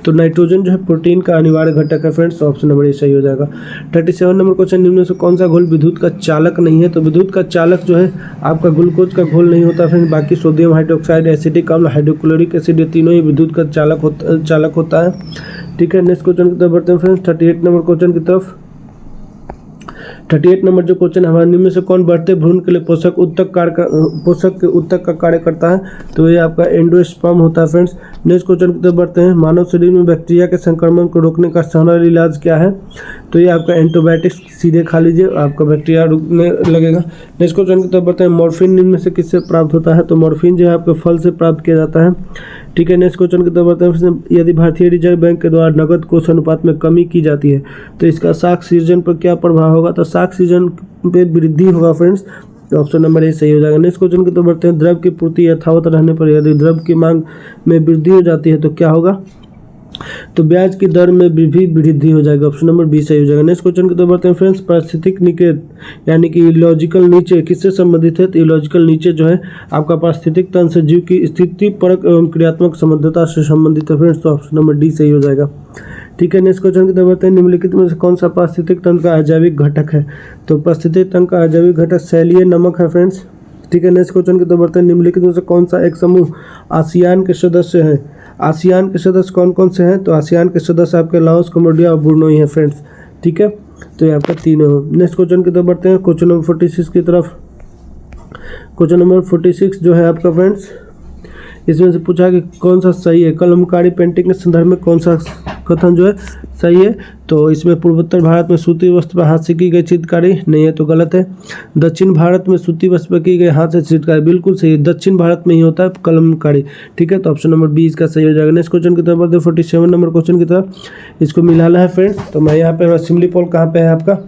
Speaker 1: तो नाइट्रोजन जो है प्रोटीन का अनिवार्य घटक है फ्रेंड्स, तो ऑप्शन नंबर ए सही हो जाएगा। 37 नंबर क्वेश्चन। निम्न से कौन सा घोल विद्युत का चालक नहीं है, तो विद्युत का चालक जो है आपका ग्लूकोज का घोल नहीं होता फ्रेंड, बाकी सोडियम हाइड्रोक्साइड, एसिटिक अम्ल, हाइड्रोक्लोरिक एसिड, ये तीनों ही विद्युत का चालक होता है। ठीक है, नेक्स्ट क्वेश्चन की तरफ बढ़ते हैं फ्रेंड्स। 38 नंबर क्वेश्चन की तरफ। 38 नंबर जो क्वेश्चन है, हमारे निम्न से कौन बढ़ते भ्रूण के लिए पोषक के उत्तक का कार्य करता है, तो ये आपका एंडोस्पर्म होता है फ्रेंड्स। नेक्स्ट क्वेश्चन की तरफ बढ़ते हैं। मानव शरीर में बैक्टीरिया के संक्रमण को रोकने का सरल इलाज क्या है, तो ये आपका एंटीबायोटिक्स सीधे खा लीजिए, आपका बैक्टीरिया रुकने लगेगा। नेक्स्ट क्वेश्चन की तरफ बढ़ते हैं। मॉर्फिन निम्न से किससे प्राप्त होता है, तो मॉर्फिन जो है आपके फल से प्राप्त किया जाता है। ठीक है, नेक्स्ट क्वेश्चन की तरफ बढ़ते हैं। यदि भारतीय रिजर्व बैंक के द्वारा नकद कोष अनुपात में कमी की जाती है, तो इसका साख सृजन पर क्या प्रभाव होगा, तो साख सृजन पे वृद्धि होगा फ्रेंड्स, तो ऑप्शन नंबर ए सही हो जाएगा। नेक्स्ट क्वेश्चन की तरफ बढ़ते हैं। द्रव की पूर्ति यथावत रहने पर यदि द्रव की मांग में वृद्धि हो जाती है तो क्या होगा, तो ब्याज की दर में भी वृद्धि हो जाएगा, ऑप्शन नंबर बी सही हो जाएगा। नेक्स्ट क्वेश्चन की तरफ बढ़ते हैं फ्रेंड्स। पारिस्थितिक निकेत यानी कि इलॉजिकल नीचे किससे संबंधित है, तो इलॉजिकल नीचे जो है आपका पारिस्थितिक तंत्र से जीव की स्थिति परक एवं क्रियात्मक संबद्धता से संबंधित है फ्रेंड्स, तो ऑप्शन नंबर डी सही हो जाएगा। ठीक है, नेक्स्ट क्वेश्चन की तरफ बढ़ते हैं। निम्नलिखित में से कौन सा पारिस्थितिक तंत्र का अजैविक घटक है, तो पारिस्थितिक तंत्र का अजैविक घटक सैलीय नमक है फ्रेंड्स। ठीक है, नेक्स्ट क्वेश्चन की तरफ बढ़ते हैं। निम्नलिखित में से कौन सा एक समूह आसियान के सदस्य है, आसियान के सदस्य कौन कौन से हैं, तो आसियान के सदस्य आपके लाओस, कम्बोडिया और ब्रुनई हैं फ्रेंड्स। ठीक है, तो ये आपका तीनों हो। नेक्स्ट क्वेश्चन की तरफ बढ़ते हैं। क्वेश्चन नंबर 46 की तरफ। क्वेश्चन नंबर 46 जो है आपका फ्रेंड्स, इसमें से पूछा कि कौन सा सही है, कलमकारी पेंटिंग के संदर्भ में कौन सा कथन जो है सही है, तो इसमें पूर्वोत्तर भारत में सूती वस्त्र पर हाथ से की गई चित्रकारी नहीं है, तो गलत है। दक्षिण भारत में सूती वस्त्र पर की गई हाथ से चित्रकारी बिल्कुल सही है, दक्षिण भारत में ही होता है कलमकारी। ठीक है, तो ऑप्शन नंबर बी इसका सही हो जाएगा। नेक्स्ट क्वेश्चन की तरफ बढ़ते 47 नंबर क्वेश्चन की तरफ, इसको मिलाना है फ्रेंड्स, तो मैं यहाँ पे सिमली पोल कहाँ पे है आपका,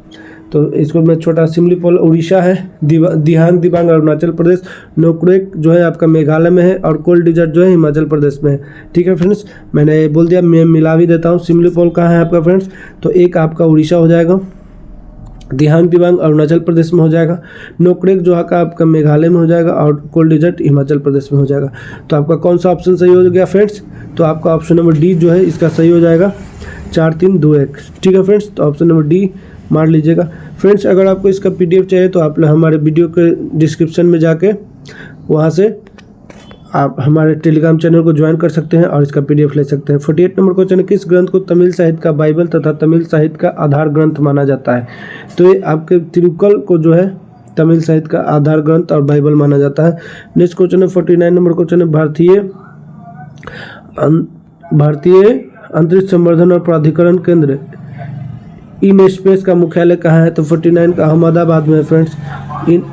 Speaker 1: तो इसको मैं छोटा सिमलीपाल उड़ीसा है, दिहांग दिबांग अरुणाचल प्रदेश, नोक्रेक जो है आपका मेघालय में है और कोल्ड डिजर्ट जो है हिमाचल प्रदेश में है। ठीक है फ्रेंड्स, मैंने बोल दिया, मैं मिला भी देता हूँ। सिमलीपाल कहाँ है आपका फ्रेंड्स, तो एक आपका उड़ीसा हो जाएगा, दिहांग दिबांग अरुणाचल प्रदेश में हो जाएगा, नोक्रेक जो आपका मेघालय में हो जाएगा और कोल्ड डिजर्ट हिमाचल प्रदेश में हो जाएगा। तो आपका कौन सा ऑप्शन सही हो गया फ्रेंड्स, तो आपका ऑप्शन नंबर डी जो है इसका सही हो जाएगा, 4 3 2 1। ठीक है फ्रेंड्स, तो ऑप्शन नंबर डी मार लीजिएगा। फ्रेंड्स अगर आपको इसका PDF चाहिए तो आप हमारे वीडियो के डिस्क्रिप्शन में जाके वहाँ से आप हमारे टेलीग्राम चैनल को ज्वाइन कर सकते हैं और इसका PDF ले सकते हैं। 48 नंबर क्वेश्चन है, किस ग्रंथ को तमिल साहित्य का बाइबल तथा तमिल साहित्य का आधार ग्रंथ माना जाता है। तो ये आपके तिरुक्कल को जो है तमिल साहित्य का आधार ग्रंथ और बाइबल माना जाता है। नेक्स्ट क्वेश्चन है 49 नंबर क्वेश्चन है, भारतीय अंतरिक्ष संवर्धन और प्राधिकरण केंद्र इन स्पेस का मुख्यालय कहाँ है। तो 49 का अहमदाबाद में है फ्रेंड्स।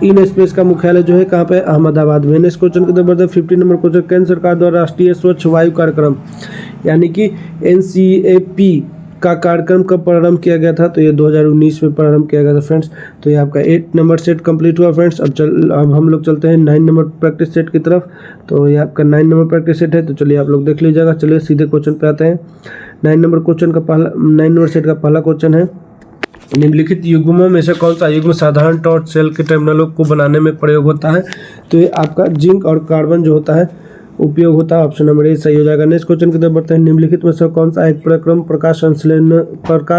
Speaker 1: इन स्पेस का मुख्यालय जो है कहाँ पे, अहमदाबाद में। नेक्स्ट क्वेश्चन के नंबर 50 नंबर क्वेश्चन, केंद्र सरकार द्वारा राष्ट्रीय स्वच्छ वायु कार्यक्रम यानी कि NCAP का कार्यक्रम कब प्रारंभ किया गया था। तो ये 2019 में प्रारंभ किया गया था फ्रेंड्स। तो ये आपका 8 नंबर सेट कंप्लीट हुआ फ्रेंड्स। अब हम लोग चलते हैं 9 नंबर प्रैक्टिस सेट की तरफ। तो ये आपका 9 नंबर प्रैक्टिस सेट है, तो चलिए आप लोग देख लीजिएगा। चलिए सीधे क्वेश्चन पे आते हैं। 9 नंबर सेट का पहला क्वेश्चन है, निम्नलिखित युग्मों में से कौन सा युग्म साधारण टॉर्च सेल के टर्मिनलों को बनाने में प्रयोग होता है। तो ये आपका जिंक और कार्बन जो होता है उपयोग होता है, ऑप्शन नंबर ए सही हो जाएगा। नेक्स्ट क्वेश्चन की तरफ बढ़ते हैं, निम्नलिखित में से कौन सा एक प्रक्रम प्रकाश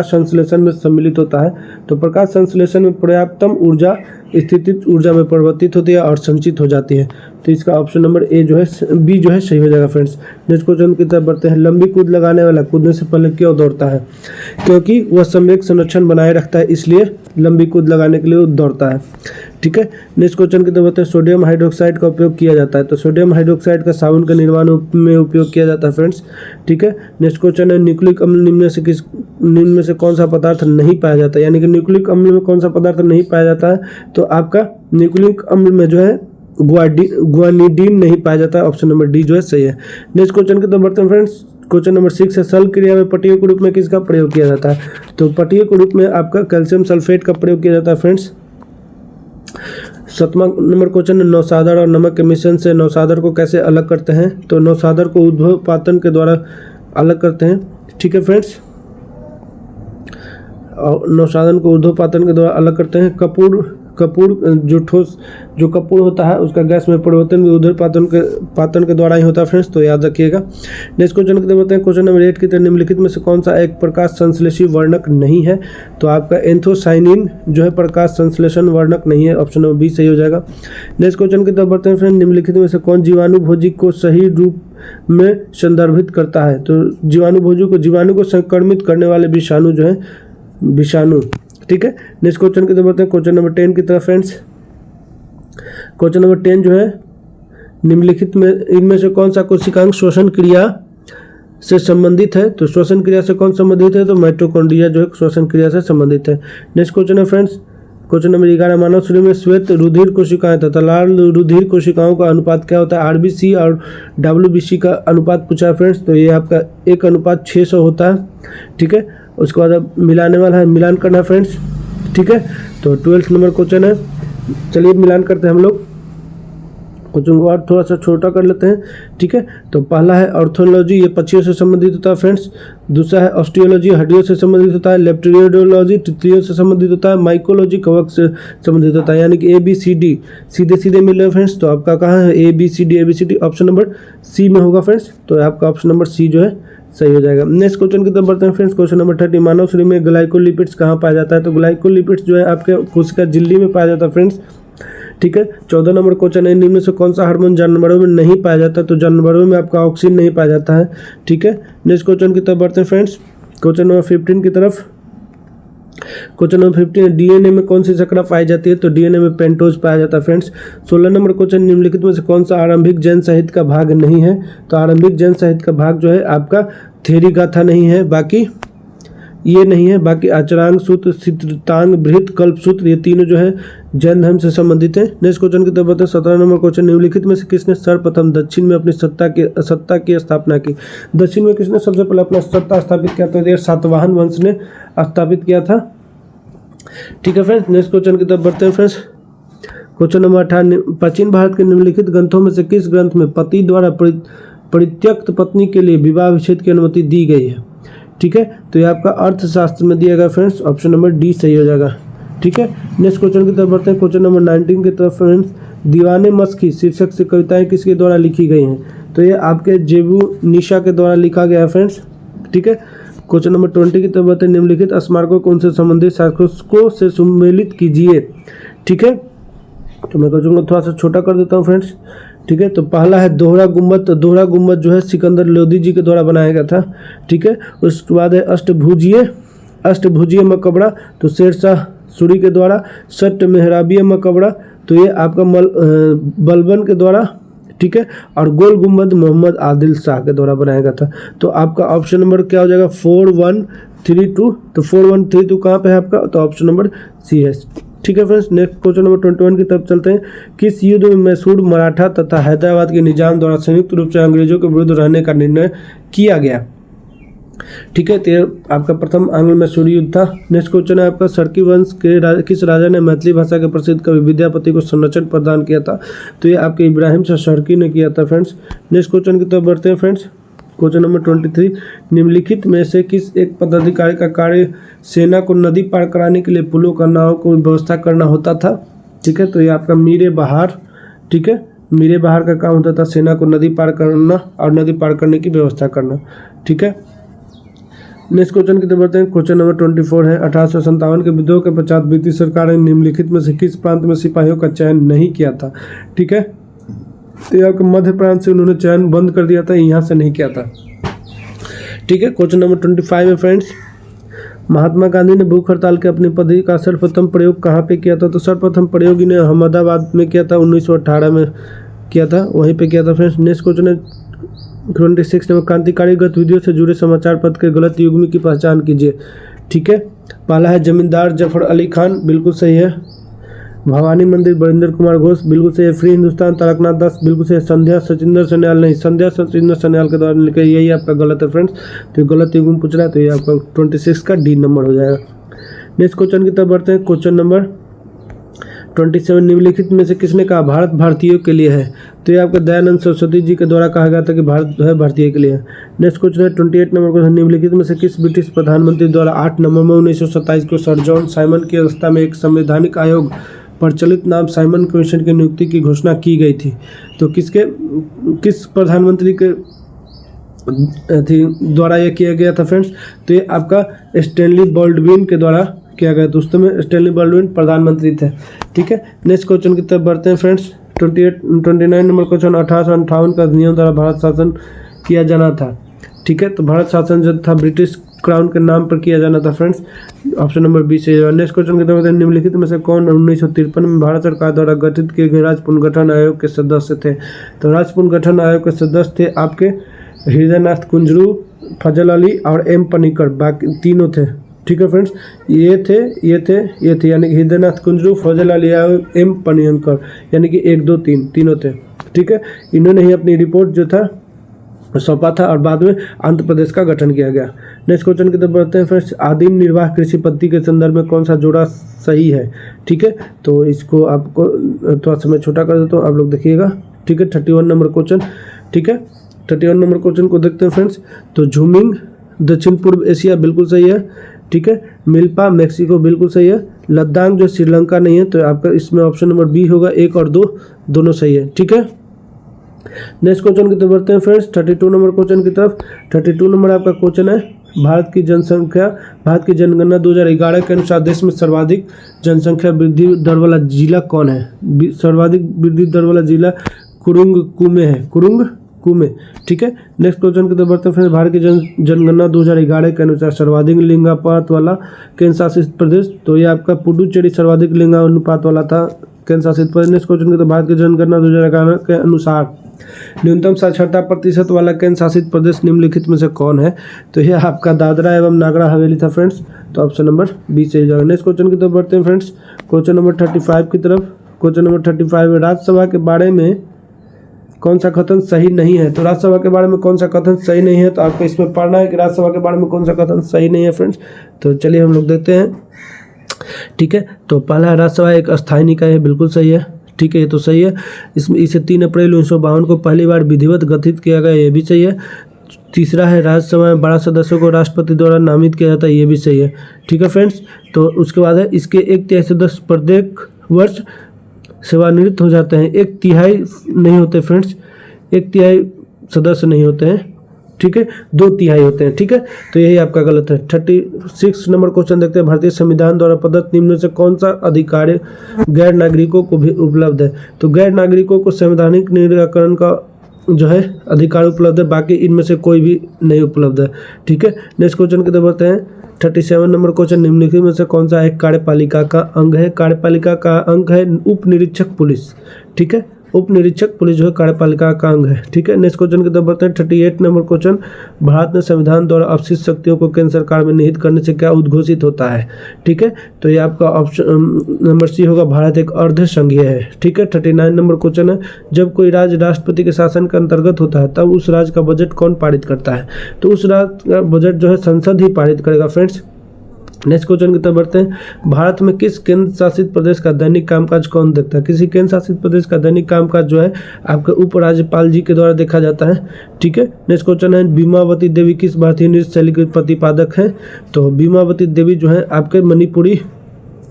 Speaker 1: संश्लेषण में सम्मिलित होता है। तो प्रकाश संश्लेषण में पर्याप्तम ऊर्जा स्थितिज ऊर्जा में परिवर्तित होती है और संचित हो जाती है। तो इसका ऑप्शन नंबर बी जो है सही हो जाएगा फ्रेंड्स। नेक्स्ट क्वेश्चन की तरफ बढ़ते हैं, लंबी कूद लगाने वाला कूदने से पहले क्यों दौड़ता है। क्योंकि वह संवेग संरक्षण बनाए रखता है, इसलिए लंबी कूद लगाने के लिए वो दौड़ता है। ठीक है, नेक्स्ट क्वेश्चन की तरफ बढ़ते हैं, सोडियम हाइड्रोक्साइड का उपयोग किया जाता है। तो सोडियम हाइड्रोक्साइड का साबुन के निर्माण में उपयोग किया जाता है फ्रेंड्स। ठीक है, नेक्स्ट क्वेश्चन है, न्यूक्लिक अम्ल निम्न में से कौन सा पदार्थ नहीं पाया जाता है। यानी कि न्यूक्लिक अम्ल में कौन सा पदार्थ नहीं पाया जाता है। तो आपका न्यूक्लिक अम्ल में जो है ग्वानिडीन नहीं पाया जाता है, ऑप्शन नंबर डी जो है सही है। नेक्स्ट क्वेश्चन की तरफ बढ़ते हैं फ्रेंड्स। क्वेश्चन नंबर 6 है, सल क्रिया में पटीय के रूप में किसका प्रयोग किया जाता है। तो पटीय के रूप में आपका कैल्शियम सल्फेट का प्रयोग किया जाता है फ्रेंड्स। 7वां नंबर क्वेश्चन है, नौसादर और नमक के मिश्रण से नौसादर को कैसे अलग करते हैं। तो नौसादर को ऊर्ध्वपातन के द्वारा अलग करते हैं। ठीक है फ्रेंड्स, और नौसादन को ऊर्ध्वपातन के द्वारा अलग करते हैं। कपूर जो कपूर होता है उसका गैस में परिवर्तन भी ऊर्ध्वपातन के द्वारा ही होता है फ्रेंड्स, तो याद रखिएगा। नेक्स्ट क्वेश्चन की तरफ बढ़ते हैं, क्वेश्चन नंबर 8 की तरह निम्नलिखित में से कौन सा एक प्रकाश संश्लेषी वर्णक नहीं है। तो आपका एंथोसाइनिन जो है प्रकाश संश्लेषण वर्णक नहीं है, ऑप्शन नंबर बी सही हो जाएगा। नेक्स्ट क्वेश्चन की तरफ बढ़ते हैं फ्रेंड, निम्नलिखित में से कौन जीवाणु भोजी को सही रूप में संदर्भित करता है। तो जीवाणु को संक्रमित करने वाले विषाणु जो है विषाणु। ठीक है, नेक्स्ट क्वेश्चन की तरफ बढ़ते हैं, क्वेश्चन नंबर 10 की तरफ फ्रेंड्स। क्वेश्चन नंबर 10 जो है, निम्नलिखित में इनमें से कौन सा कोशिकांग श्वसन क्रिया से संबंधित है। तो श्वसन क्रिया से कौन संबंधित है। तो माइटोकॉन्ड्रिया जो है श्वसन क्रिया से संबंधित है। नेक्स्ट क्वेश्चन है फ्रेंड्स, क्वेश्चन नंबर 11, मानव शरीर में श्वेत रुधिर कोशिकाएं तथा लाल रुधिर कोशिकाओं का अनुपात क्या होता है। RBC और WBC का अनुपात पूछा है फ्रेंड्स। तो ये आपका 1:600 होता है। ठीक है, उसके बाद अब मिलाने वाला है, मिलान करना है फ्रेंड्स। ठीक है, तो 12 नंबर क्वेश्चन है, चलिए मिलान करते हैं हम लोग। क्वेश्चन को और थोड़ा सा छोटा कर लेते हैं। ठीक है, तो पहला है ऑर्थोलॉजी, ये पक्षियों से संबंधित होता है फ्रेंड्स। दूसरा है ऑस्टियोलॉजी, हड्डियों से संबंधित होता है। लेप्टेरियोलॉजी, तितलियों से संबंधित होता है। माइकोलॉजी, कवक से संबंधित होता है। यानी कि ABCD सीधे मिल रहे हैं फ्रेंड्स। तो आपका कहाँ है ABCD, ऑप्शन नंबर सी में होगा फ्रेंड्स। तो आपका ऑप्शन नंबर सी जो है सही हो जाएगा। नेक्स्ट क्वेश्चन की तरफ बढ़ते हैं फ्रेंड्स। क्वेश्चन नंबर 30, मानव शरीर में ग्लाइकोलिपिड्स कहाँ पाया जाता है। तो ग्लाइकोलिपिड्स जो है आपके कोशिका झिल्ली में पाया जाता है फ्रेंड्स। ठीक है, 14 नंबर क्वेश्चन है, निम्न में से कौन सा हार्मोन जानवरों में नहीं पाया जाता। तो जानवरों में आपका ऑक्सीन नहीं पाया जाता है। ठीक है, नेक्स्ट क्वेश्चन की तरफ बढ़ते हैं फ्रेंड्स। क्वेश्चन नंबर 15 की तरफ। क्वेश्चन नंबर 15, DNA में कौन सी शर्करा पाई जाती है। तो DNA में पेंटोज पाया जाता है फ्रेंड्स। 16 नंबर क्वेश्चन, निम्नलिखित में से कौन सा आरंभिक जैन साहित्य का भाग नहीं है। तो आरंभिक जैन साहित्य का भाग जो है आपका थेरी गाथा नहीं है, बाकी ये नहीं है। बाकी आचरांग सूत्र, सिद्धांग, बृहत, कल्प सूत्र, ये तीनों जो है जैन धर्म से संबंधित है। नेक्स्ट क्वेश्चन की तरफ बढ़ते हैं। 17 नंबर क्वेश्चन, निम्नलिखित में से किसने सर्वप्रथम दक्षिण में अपनी सत्ता की स्थापना की। दक्षिण में किसने सबसे पहले अपना सत्ता स्थापित किया। तो ये सातवाहन वंश ने स्थापित किया था। ठीक है फ्रेंड्स, नेक्स्ट क्वेश्चन की तरफ बढ़ते हैं फ्रेंड्स। क्वेश्चन नंबर 18, प्राचीन भारत के निम्नलिखित ग्रंथों में से किस ग्रंथ में पति द्वारा परित्यक्त पत्नी के लिए विवाह विच्छेद की अनुमति दी गई है? ठीक है, तो ये आपका अर्थशास्त्र में दिया गया फ्रेंड्स, ऑप्शन नंबर डी सही हो जाएगा। ठीक है, नेक्स्ट क्वेश्चन की तरफ बढ़ते हैं। क्वेश्चन नंबर 19 की तरफ फ्रेंड्स, दीवाने मस्की शीर्षक से कविताएं किसके द्वारा लिखी गई हैं? तो ये आपके जेबू निशा के द्वारा लिखा गया है फ्रेंड्स। ठीक है, क्वेश्चन नंबर 20 की तरफ बढ़ते हैं। निम्नलिखित स्मारकों को उनसे संबंधित शासकों से सुमेलित कीजिए। ठीक है, तो मैं क्वेश्चन को थोड़ा सा छोटा कर देता हूँ फ्रेंड्स। ठीक है, तो पहला है दोहरा गुम्बद। तो दोहरा गुम्बद जो है सिकंदर लोदी जी के द्वारा बनाया गया था। ठीक है, उसके बाद है अष्टभुजीय मकबरा, तो शेरशाह सूरी के द्वारा। सट मेहराबिया मकबरा, तो ये आपका बलबन के द्वारा। ठीक है, और गोल गुम्बद मोहम्मद आदिल शाह के द्वारा बनाया गया था। तो आपका ऑप्शन नंबर क्या हो जाएगा? 4132। तो 4132 कहाँ पे है आपका? तो ऑप्शन नंबर सी है। ठीक है फ्रेंड्स, नेक्स्ट क्वेश्चन नंबर 21 की तरफ चलते हैं। किस युद्ध में मैसूर मराठा तथा हैदराबाद के निजाम द्वारा संयुक्त रूप से अंग्रेजों के विरुद्ध रहने का निर्णय किया गया? ठीक है, तो आपका प्रथम आंग्ल मैसूर युद्ध था। नेक्स्ट क्वेश्चन है आपका, सरकी वंश के किस राजा ने मैथिली भाषा के प्रसिद्ध कवि विद्यापति को संरक्षण प्रदान किया था? तो ये आपके इब्राहिम शाह सरकी ने किया था फ्रेंड्स। नेक्स्ट क्वेश्चन की तरफ बढ़ते हैं फ्रेंड्स। क्वेश्चन नंबर 23, निम्नलिखित में से किस एक पदाधिकारी का कार्य सेना को नदी पार कराने के लिए पुलों का नाव को व्यवस्था करना होता था? ठीक है, तो ये आपका मीरे बहार। ठीक है, मीरे बहार का काम होता था सेना को नदी पार करना और नदी पार करने की व्यवस्था करना। ठीक है, नेक्स्ट क्वेश्चन की तरफ बढ़ते हैं। क्वेश्चन नंबर 24 है, 1857 के विद्रोह के पश्चात ब्रिटिश सरकार ने निम्नलिखित में से किस प्रांत में सिपाहियों का चयन नहीं किया था? ठीक है, तो आपके मध्य प्रांत से उन्होंने चयन बंद कर दिया था, यहाँ से नहीं किया था। ठीक है, क्वेश्चन नंबर 25 है फ्रेंड्स, महात्मा गांधी ने भूख हड़ताल के अपनी पद्धति का सर्वप्रथम प्रयोग कहाँ पे किया था? तो सर्वप्रथम प्रयोग इन्हें अहमदाबाद में किया था, 1918 में किया था, वहीं पे किया था फ्रेंड्स। नेक्स्ट क्वेश्चन है 26 नंबर, क्रांतिकारी गतिविधियों से जुड़े समाचार पत्र के गलत युग्म की पहचान कीजिए। ठीक है, पहला है जमींदार जफर अली खान, बिल्कुल सही है। भवानी मंदिर बरिंदर कुमार घोष, बिल्कुल सही है। फ्री हिंदुस्तान तारकनाथ दास, बिल्कुल सही है। संध्या सचिंदर सन्याल, नहीं, संध्या सचिंदर सन्याल के द्वारा लिखा, यही आपका गलत है फ्रेंड्स। तो गलत युग्म पूछ रहा है, तो ये आपका 26 का डी नंबर हो जाएगा। नेक्स्ट क्वेश्चन की तरफ बढ़ते हैं। क्वेश्चन नंबर 27, निम्नलिखित में से किसने कहा भारत भारतीयों के लिए है? तो ये आपका दयानंद सरस्वती जी के द्वारा कहा गया था कि भारत जो है भारतीय के लिए है। नेक्स्ट क्वेश्चन है 28 नंबर क्वेश्चन, निम्नलिखित में से किस ब्रिटिश प्रधानमंत्री द्वारा 8 नवंबर 1927 को सर जॉन साइमन की अध्यक्षता में एक संवैधानिक आयोग प्रचलित नाम साइमन कमीशन की नियुक्ति की घोषणा की गई थी? तो किस प्रधानमंत्री के द्वारा यह किया गया था फ्रेंड्स? तो ये आपका स्टैनली बाल्डविन के द्वारा किया गया। तो उस समय स्टैनली बाल्डविन प्रधानमंत्री थे। ठीक है, नेक्स्ट क्वेश्चन की तरफ बढ़ते हैं फ्रेंड्स। 29 नंबर क्वेश्चन, 1858 का अधिनियम द्वारा भारत शासन किया जाना था। ठीक है, तो भारत शासन जो था ब्रिटिश क्राउन के नाम पर किया जाना था फ्रेंड्स, ऑप्शन नंबर बी से। नेक्स्ट क्वेश्चन की तरफ, निम्नलिखित में से कौन 1953 में भारत सरकार द्वारा गठित किए गए राज्य पुनर्गठन आयोग के सदस्य थे? तो राज्य पुनर्गठन आयोग के सदस्य थे आपके हृदयनाथ कुंजरू, फजल अली और एम पनिकर, बाकी तीनों थे। ठीक है फ्रेंड्स, ये थे यानी कि हृदयनाथ कुंजरू, फजल अली और एम पनिकर, यानी कि 1 2 3 तीनों थे। ठीक है, इन्होंने ही अपनी रिपोर्ट जो था सौंपा था और बाद में आंध्र प्रदेश का गठन किया गया। नेक्स्ट क्वेश्चन की तरफ बढ़ते हैं फ्रेंड्स। आदिम निर्वाह कृषि पद्धति के संदर्भ में कौन सा जोड़ा सही है? ठीक है, तो इसको आपको थोड़ा सा मैं छोटा कर देता हूँ, आप लोग देखिएगा। ठीक है, 31 नंबर क्वेश्चन। ठीक है, 31 नंबर क्वेश्चन को देखते हैं फ्रेंड्स। तो झूमिंग दक्षिण पूर्व एशिया, बिल्कुल सही है। ठीक है, मिल्पा मैक्सिको, बिल्कुल सही है। लद्दाख जो श्रीलंका नहीं है, तो आपका इसमें ऑप्शन नंबर बी होगा, 1 और 2 दोनों सही है। ठीक है, नेक्स्ट क्वेश्चन की तरफ बढ़ते हैं फ्रेंड्स। 32 नंबर क्वेश्चन की तरफ। 32 नंबर आपका क्वेश्चन है, भारत की जनगणना 2011 के अनुसार देश में सर्वाधिक जनसंख्या वृद्धि दर वाला जिला कौन है? सर्वाधिक वृद्धि दर वाला जिला कुरुंग कुमे है, कुरुंग कुमे। ठीक है, नेक्स्ट क्वेश्चन की तरफ बढ़ते हैं फ्रेंड्स। भारत की जनगणना 2011 के अनुसार सर्वाधिक लिंगानुपात वाला केंद्र शासित प्रदेश, तो ये आपका पुडुचेरी सर्वाधिक लिंगानुपात वाला था केंद्र शासित प्रदेश। नेक्स्ट क्वेश्चन की तरफ, भारत की जनगणना 2011 के अनुसार न्यूनतम साक्षरता प्रतिशत वाला केंद्र शासित प्रदेश निम्नलिखित में से कौन है? तो यह आपका दादरा एवं नागर हवेली था फ्रेंड्स, तो ऑप्शन नंबर बी से जाएगा। नेक्स्ट क्वेश्चन की तरफ बढ़ते हैं फ्रेंड्स। क्वेश्चन नंबर 35 की तरफ। क्वेश्चन नंबर 35 में राज्यसभा के बारे में कौन सा कथन सही नहीं है? तो राज्यसभा के बारे में कौन सा कथन सही नहीं है, तो आपको इसमें पढ़ना है कि राज्यसभा के बारे में कौन सा कथन सही नहीं है फ्रेंड्स। तो चलिए हम लोग देखते हैं। ठीक है। तो पहला राज्यसभा एक अस्थायी निकाय है, बिल्कुल सही है। ठीक है, ये तो सही है। इसमें इसे 3 अप्रैल 1952 को पहली बार विधिवत गठित किया गया, ये भी सही है। तीसरा है राज्यसभा में 12 सदस्यों को राष्ट्रपति द्वारा नामित किया जाता है, ये भी सही है। ठीक है फ्रेंड्स, तो उसके बाद है इसके 1/3 सदस्य प्रत्येक वर्ष सेवानिवृत्त हो जाते हैं। 1/3 नहीं होते फ्रेंड्स, 1/3 सदस्य नहीं होते हैं। ठीक है, 2/3 होते हैं। ठीक है, तो यही आपका गलत है। 36 नंबर क्वेश्चन देखते हैं। भारतीय संविधान द्वारा प्रदत्त निम्न में से कौन सा अधिकार गैर नागरिकों को भी उपलब्ध है? तो गैर नागरिकों को संवैधानिक निराकरण का जो है अधिकार उपलब्ध है, बाकी इनमें से कोई भी नहीं उपलब्ध है। ठीक है, नेक्स्ट क्वेश्चन की तरफ बढ़ते हैं। 37 नंबर क्वेश्चन, निम्नलिखित में से कौन सा एक कार्यपालिका का अंग है? कार्यपालिका का अंग है उप निरीक्षक पुलिस। ठीक है, उप निरीक्षक पुलिस जो है कार्यपालिका का अंग है। ठीक है, नेक्स्ट क्वेश्चन की तरफ बढ़ते हैं। 38 नंबर क्वेश्चन, भारत में संविधान द्वारा अपशिष्ट शक्तियों को केंद्र सरकार में निहित करने से क्या उद्घोषित होता है? ठीक है, तो ये आपका ऑप्शन नंबर सी होगा, भारत एक अर्ध संघीय है। ठीक है, 39 नंबर क्वेश्चन है, जब कोई राज्य राष्ट्रपति के शासन के अंतर्गत होता है तब उस राज्य का बजट कौन पारित करता है? तो उस राज्य का बजट जो है संसद ही पारित करेगा फ्रेंड्स। नेक्स्ट क्वेश्चन की तरफ बढ़ते हैं। भारत में किस केंद्र शासित प्रदेश का दैनिक कामकाज कौन देखता है? किसी केंद्र शासित प्रदेश का दैनिक कामकाज जो है आपके उपराज्यपाल जी के द्वारा देखा जाता है। ठीक है, नेक्स्ट क्वेश्चन है, बीमावती देवी किस भारतीय नृत्य शैली की प्रतिपादक है? तो बीमावती देवी जो है आपके मणिपुरी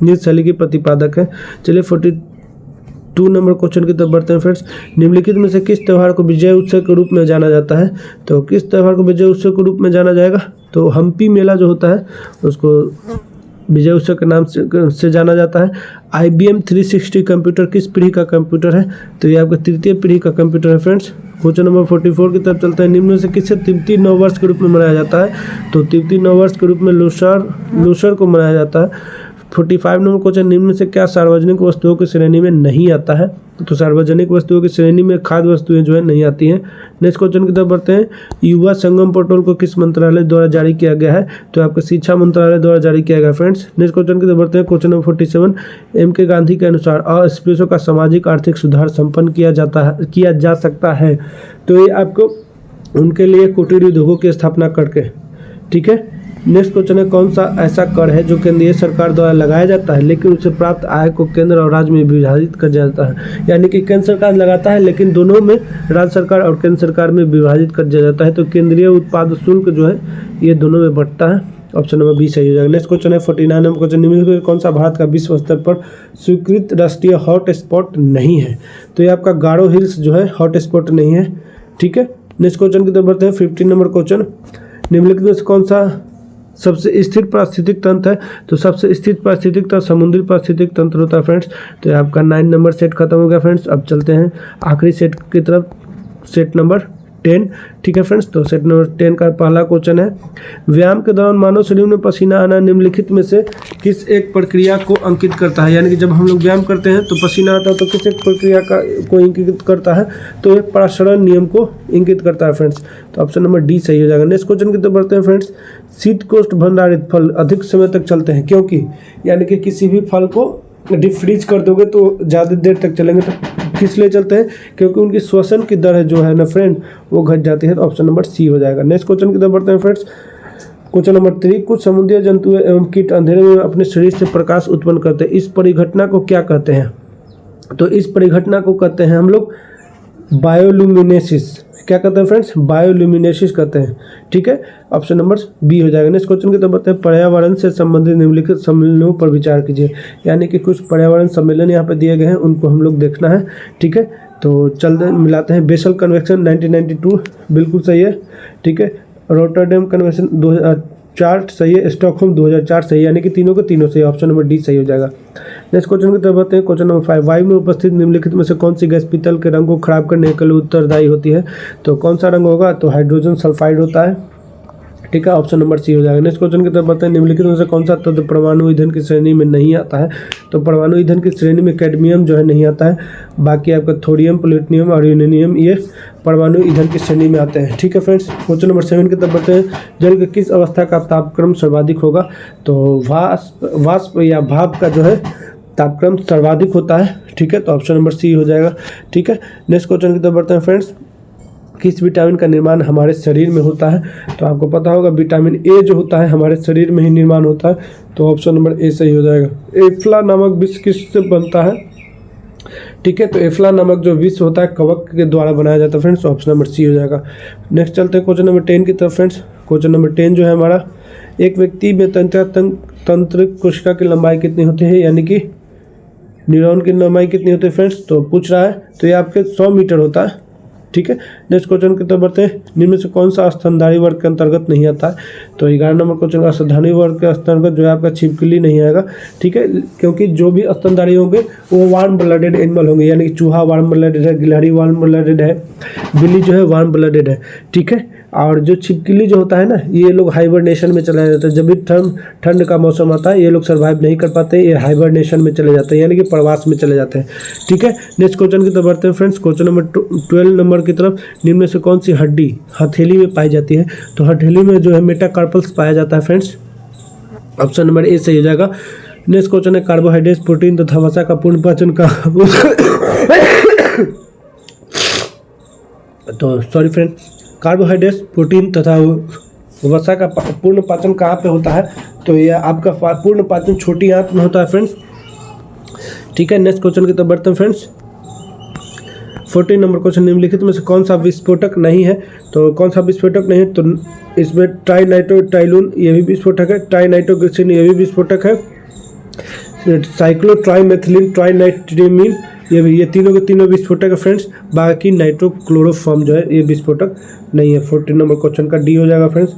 Speaker 1: नृत्य शैली की प्रतिपादक है। चलिए 42 नंबर क्वेश्चन की तरफ बढ़ते हैं फ्रेंड्स। निम्नलिखित में से किस त्यौहार को विजय उत्सव के रूप में जाना जाता है? तो किस त्यौहार को विजय उत्सव के रूप में जाना जाएगा? तो हम्पी मेला जो होता है उसको विजय उत्सव के नाम से जाना जाता है। IBM 360 कंप्यूटर किस पीढ़ी का कंप्यूटर है? तो ये आपका 3य पीढ़ी का कंप्यूटर है फ्रेंड्स। क्वेश्चन नंबर 44 की तरफ चलते हैं। निम्न में से किसे तिब्बती नववर्ष के रूप में मनाया जाता है? तो तिब्बती नववर्ष के रूप में लोसर को मनाया जाता है। 45 नंबर क्वेश्चन, निम्न में से क्या सार्वजनिक वस्तुओं की श्रेणी में नहीं आता है? तो सार्वजनिक वस्तुओं की श्रेणी में खाद्य वस्तुएं जो है नहीं आती हैं। नेक्स्ट क्वेश्चन की तरफ बढ़ते हैं। युवा संगम पोर्टल को किस मंत्रालय द्वारा जारी किया गया है? तो आपका शिक्षा मंत्रालय द्वारा जारी किया गया फ्रेंड्स। नेक्स्ट क्वेश्चन की तरफ बढ़ते हैं। क्वेश्चन नंबर 47, MK गांधी के अनुसार अस्पृश्यों का सामाजिक आर्थिक सुधार संपन्न किया जा सकता है। तो ये आपको उनके लिए कुटीर उद्योगों की स्थापना करके। ठीक है, नेक्स्ट क्वेश्चन है, कौन सा ऐसा कर है जो केंद्रीय सरकार द्वारा लगाया जाता है लेकिन उससे प्राप्त आय को केंद्र और राज्य में विभाजित कर जाता है? यानी कि केंद्र सरकार लगाता है लेकिन दोनों में राज्य सरकार और केंद्र सरकार में विभाजित कर दिया जाता है। तो केंद्रीय उत्पाद शुल्क जो है ये दोनों में बढ़ता है। ऑप्शन नंबर बी सही हो जाएगा। नेक्स्ट क्वेश्चन है 49 नंबर क्वेश्चन, निम्नलिखित कौन सा भारत का विश्व स्तर पर स्वीकृत राष्ट्रीय हॉट स्पॉट नहीं है? तो ये आपका गारो हिल्स जो है हॉट स्पॉट नहीं है। ठीक है, नेक्स्ट क्वेश्चन की तरफ बढ़ते हैं। 15 नंबर क्वेश्चन, निम्नलिखित में से कौन सा सबसे स्थिर पारिस्थितिक तंत्र है? तो सबसे स्थिर पारिस्थितिक तंत्र समुद्री पारिस्थितिक तंत्र होता है फ्रेंड्स। तो आपका 9 नंबर सेट खत्म हो गया फ्रेंड्स। अब चलते हैं आखिरी सेट की तरफ, सेट नंबर 10। ठीक है फ्रेंड्स, तो सेट नंबर 10 का पहला क्वेश्चन है, व्यायाम के दौरान मानव शरीर में पसीना आना निम्नलिखित में से किस एक प्रक्रिया को अंकित करता है? यानी कि जब हम लोग व्यायाम करते हैं तो पसीना आता है तो किस एक प्रक्रिया को इंगित करता है? तो एक परासरण नियम को इंगित करता है फ्रेंड्स। तो ऑप्शन नंबर डी सही हो जाएगा। नेक्स्ट क्वेश्चन की तरफ बढ़ते हैं फ्रेंड्स। शीतकोष्ठ भंडारित फल अधिक समय तक चलते हैं क्योंकि? यानी कि किसी भी फल को डीप फ्रीज कर दोगे तो ज़्यादा देर तक चलेंगे, तो किस लिए चलते हैं? क्योंकि उनकी श्वसन की दर है जो है ना फ्रेंड वो घट जाती है। तो ऑप्शन नंबर सी हो जाएगा। नेक्स्ट क्वेश्चन की तरफ बढ़ते हैं फ्रेंड्स। क्वेश्चन नंबर 3, कुछ समुद्री जंतु एवं कीट अंधेरे में अपने शरीर से प्रकाश उत्पन्न करते हैं, इस परिघटना को क्या कहते हैं? तो इस परिघटना को कहते हैं हम लोग बायोल्यूमिनेसिस। क्या कहते हैं फ्रेंड्स? बायोल्यूमिनेसिस कहते हैं। ठीक है, ऑप्शन नंबर बी हो जाएगा। नेक्स्ट क्वेश्चन की तरफ बढ़ते हैं। पर्यावरण से संबंधित निम्नलिखित सम्मेलनों पर विचार कीजिए। यानी कि कुछ पर्यावरण सम्मेलन यहाँ पे दिए गए हैं, उनको हम लोग देखना है। ठीक है, तो चलते मिलाते हैं। बेसल कन्वेंशन 1992 बिल्कुल सही है। ठीक है, रोटरडैम कन्वेंशन 2004 सही है। स्टॉकहोम 2004 सही है। यानी कि तीनों के तीनों सही। ऑप्शन नंबर डी सही हो जाएगा। नेक्स्ट क्वेश्चन की तरफ बढ़ते हैं। क्वेश्चन नंबर 5, वायु में उपस्थित निम्नलिखित में से कौन सी गैस पीतल के रंग को खराब करने के लिए उत्तरदायी होती है? तो कौन सा रंग होगा? तो हाइड्रोजन सल्फाइड होता है। ठीक है, ऑप्शन नंबर सी हो जाएगा। नेक्स्ट क्वेश्चन की तरफ बढ़ते हैं। निम्नलिखित में से कौन सा तत्व परमाणु ईंधन की श्रेणी में नहीं आता है? तो परमाणु ईंधन की श्रेणी में कैडमियम जो है नहीं आता है। बाकी आपका थोरियम, प्लूटोनियम और यूरेनियम ये परमाणु ईंधन की श्रेणी में आते हैं। ठीक है फ्रेंड्स, क्वेश्चन नंबर 7 की तरफ बढ़ते हैं। जल की किस अवस्था का तापक्रम सर्वाधिक होगा? तो वाष्प या भाप का जो है तापक्रम सर्वाधिक होता है। ठीक है, तो ऑप्शन नंबर सी हो जाएगा। ठीक है, नेक्स्ट क्वेश्चन की तरफ बढ़ते हैं फ्रेंड्स। किस विटामिन का निर्माण हमारे शरीर में होता है? तो आपको पता होगा विटामिन ए जो होता है हमारे शरीर में ही निर्माण होता है, तो ऑप्शन नंबर ए सही हो जाएगा। एफ्ला नामक विष किससे बनता है? ठीक है, तो एफ्ला नामक जो विष होता है कवक के द्वारा बनाया जाता है फ्रेंड्स, ऑप्शन नंबर सी हो जाएगा। नेक्स्ट चलते हैं क्वेश्चन नंबर 10 की तरफ फ्रेंड्स। क्वेश्चन नंबर 10 जो है हमारा, एक व्यक्ति में तंत्र कोशिका की लंबाई कितनी होती है, यानी कि न्यूरॉन की लंबाई कितनी होती है फ्रेंड्स, तो पूछ रहा है, तो ये आपके 100 मीटर होता है। ठीक है, नेक्स्ट क्वेश्चन की तरफ बढ़ते हैं। निम्न में से कौन सा स्तनधारी वर्ग के अंतर्गत नहीं आता है? तो 11 नंबर क्वेश्चन का स्तनधारी वर्ग के अंतर्गत जो है आपका छिपकली नहीं आएगा। ठीक है, क्योंकि जो भी स्तनधारी होंगे वो वार्म ब्लडेड एनिमल होंगे, यानी कि चूहा वार्म ब्लडेड है, गिलहरी वार्म ब्लडेड है, बिल्ली जो है वार्म ब्लडेड है। ठीक है, और जो छिपकली जो होता है ना, ये लोग हाइबरनेशन में चले जाते हैं। जब भी ठंड का मौसम आता है ये लोग सर्वाइव नहीं कर पाते, ये हाइबरनेशन में चले जाते हैं, यानी कि प्रवास में चले जाते हैं। ठीक है, नेक्स्ट क्वेश्चन की तरफ बढ़ते हैं फ्रेंड्स। क्वेश्चन नंबर 12 नंबर की तरफ, निम्न में से कौन सी हड्डी हथेली में पाई जाती है? तो हथेली में जो है मेटाकार्पल्स पाया जाता है फ्रेंड्स, ऑप्शन नंबर ए सही हो जाएगा। नेक्स्ट क्वेश्चन है, कार्बोहाइड्रेट प्रोटीन तथा वसा का पूर्ण पाचन का तो सॉरी फ्रेंड्स, कार्बोहाइड्रेट्स प्रोटीन तथा वसा का पूर्ण पाचन कहाँ पे होता है? तो ये आपका पूर्ण पाचन छोटी आंत में होता है फ्रेंड्स। ठीक है, नेक्स्ट क्वेश्चन की तरफ बढ़ते हैं फ्रेंड्स। 14 नंबर क्वेश्चन, निम्नलिखित में से कौन सा विस्फोटक नहीं है? तो कौन सा विस्फोटक नहीं है? तो इसमें ट्राइनाइट्रोटाइलून ये भी विस्फोटक है, ट्राइनाइट्रोग्लिसरीन ये भी विस्फोटक है, साइक्लोट्राइमेथिलीन ट्राइनाइट्रिमीन ये तीनों के तीनों विस्फोटक है फ्रेंड्स। बाकी नाइट्रोक्लोरोफॉर्म जो है ये विस्फोटक नहीं है। 14 नंबर क्वेश्चन का डी हो जाएगा फ्रेंड्स।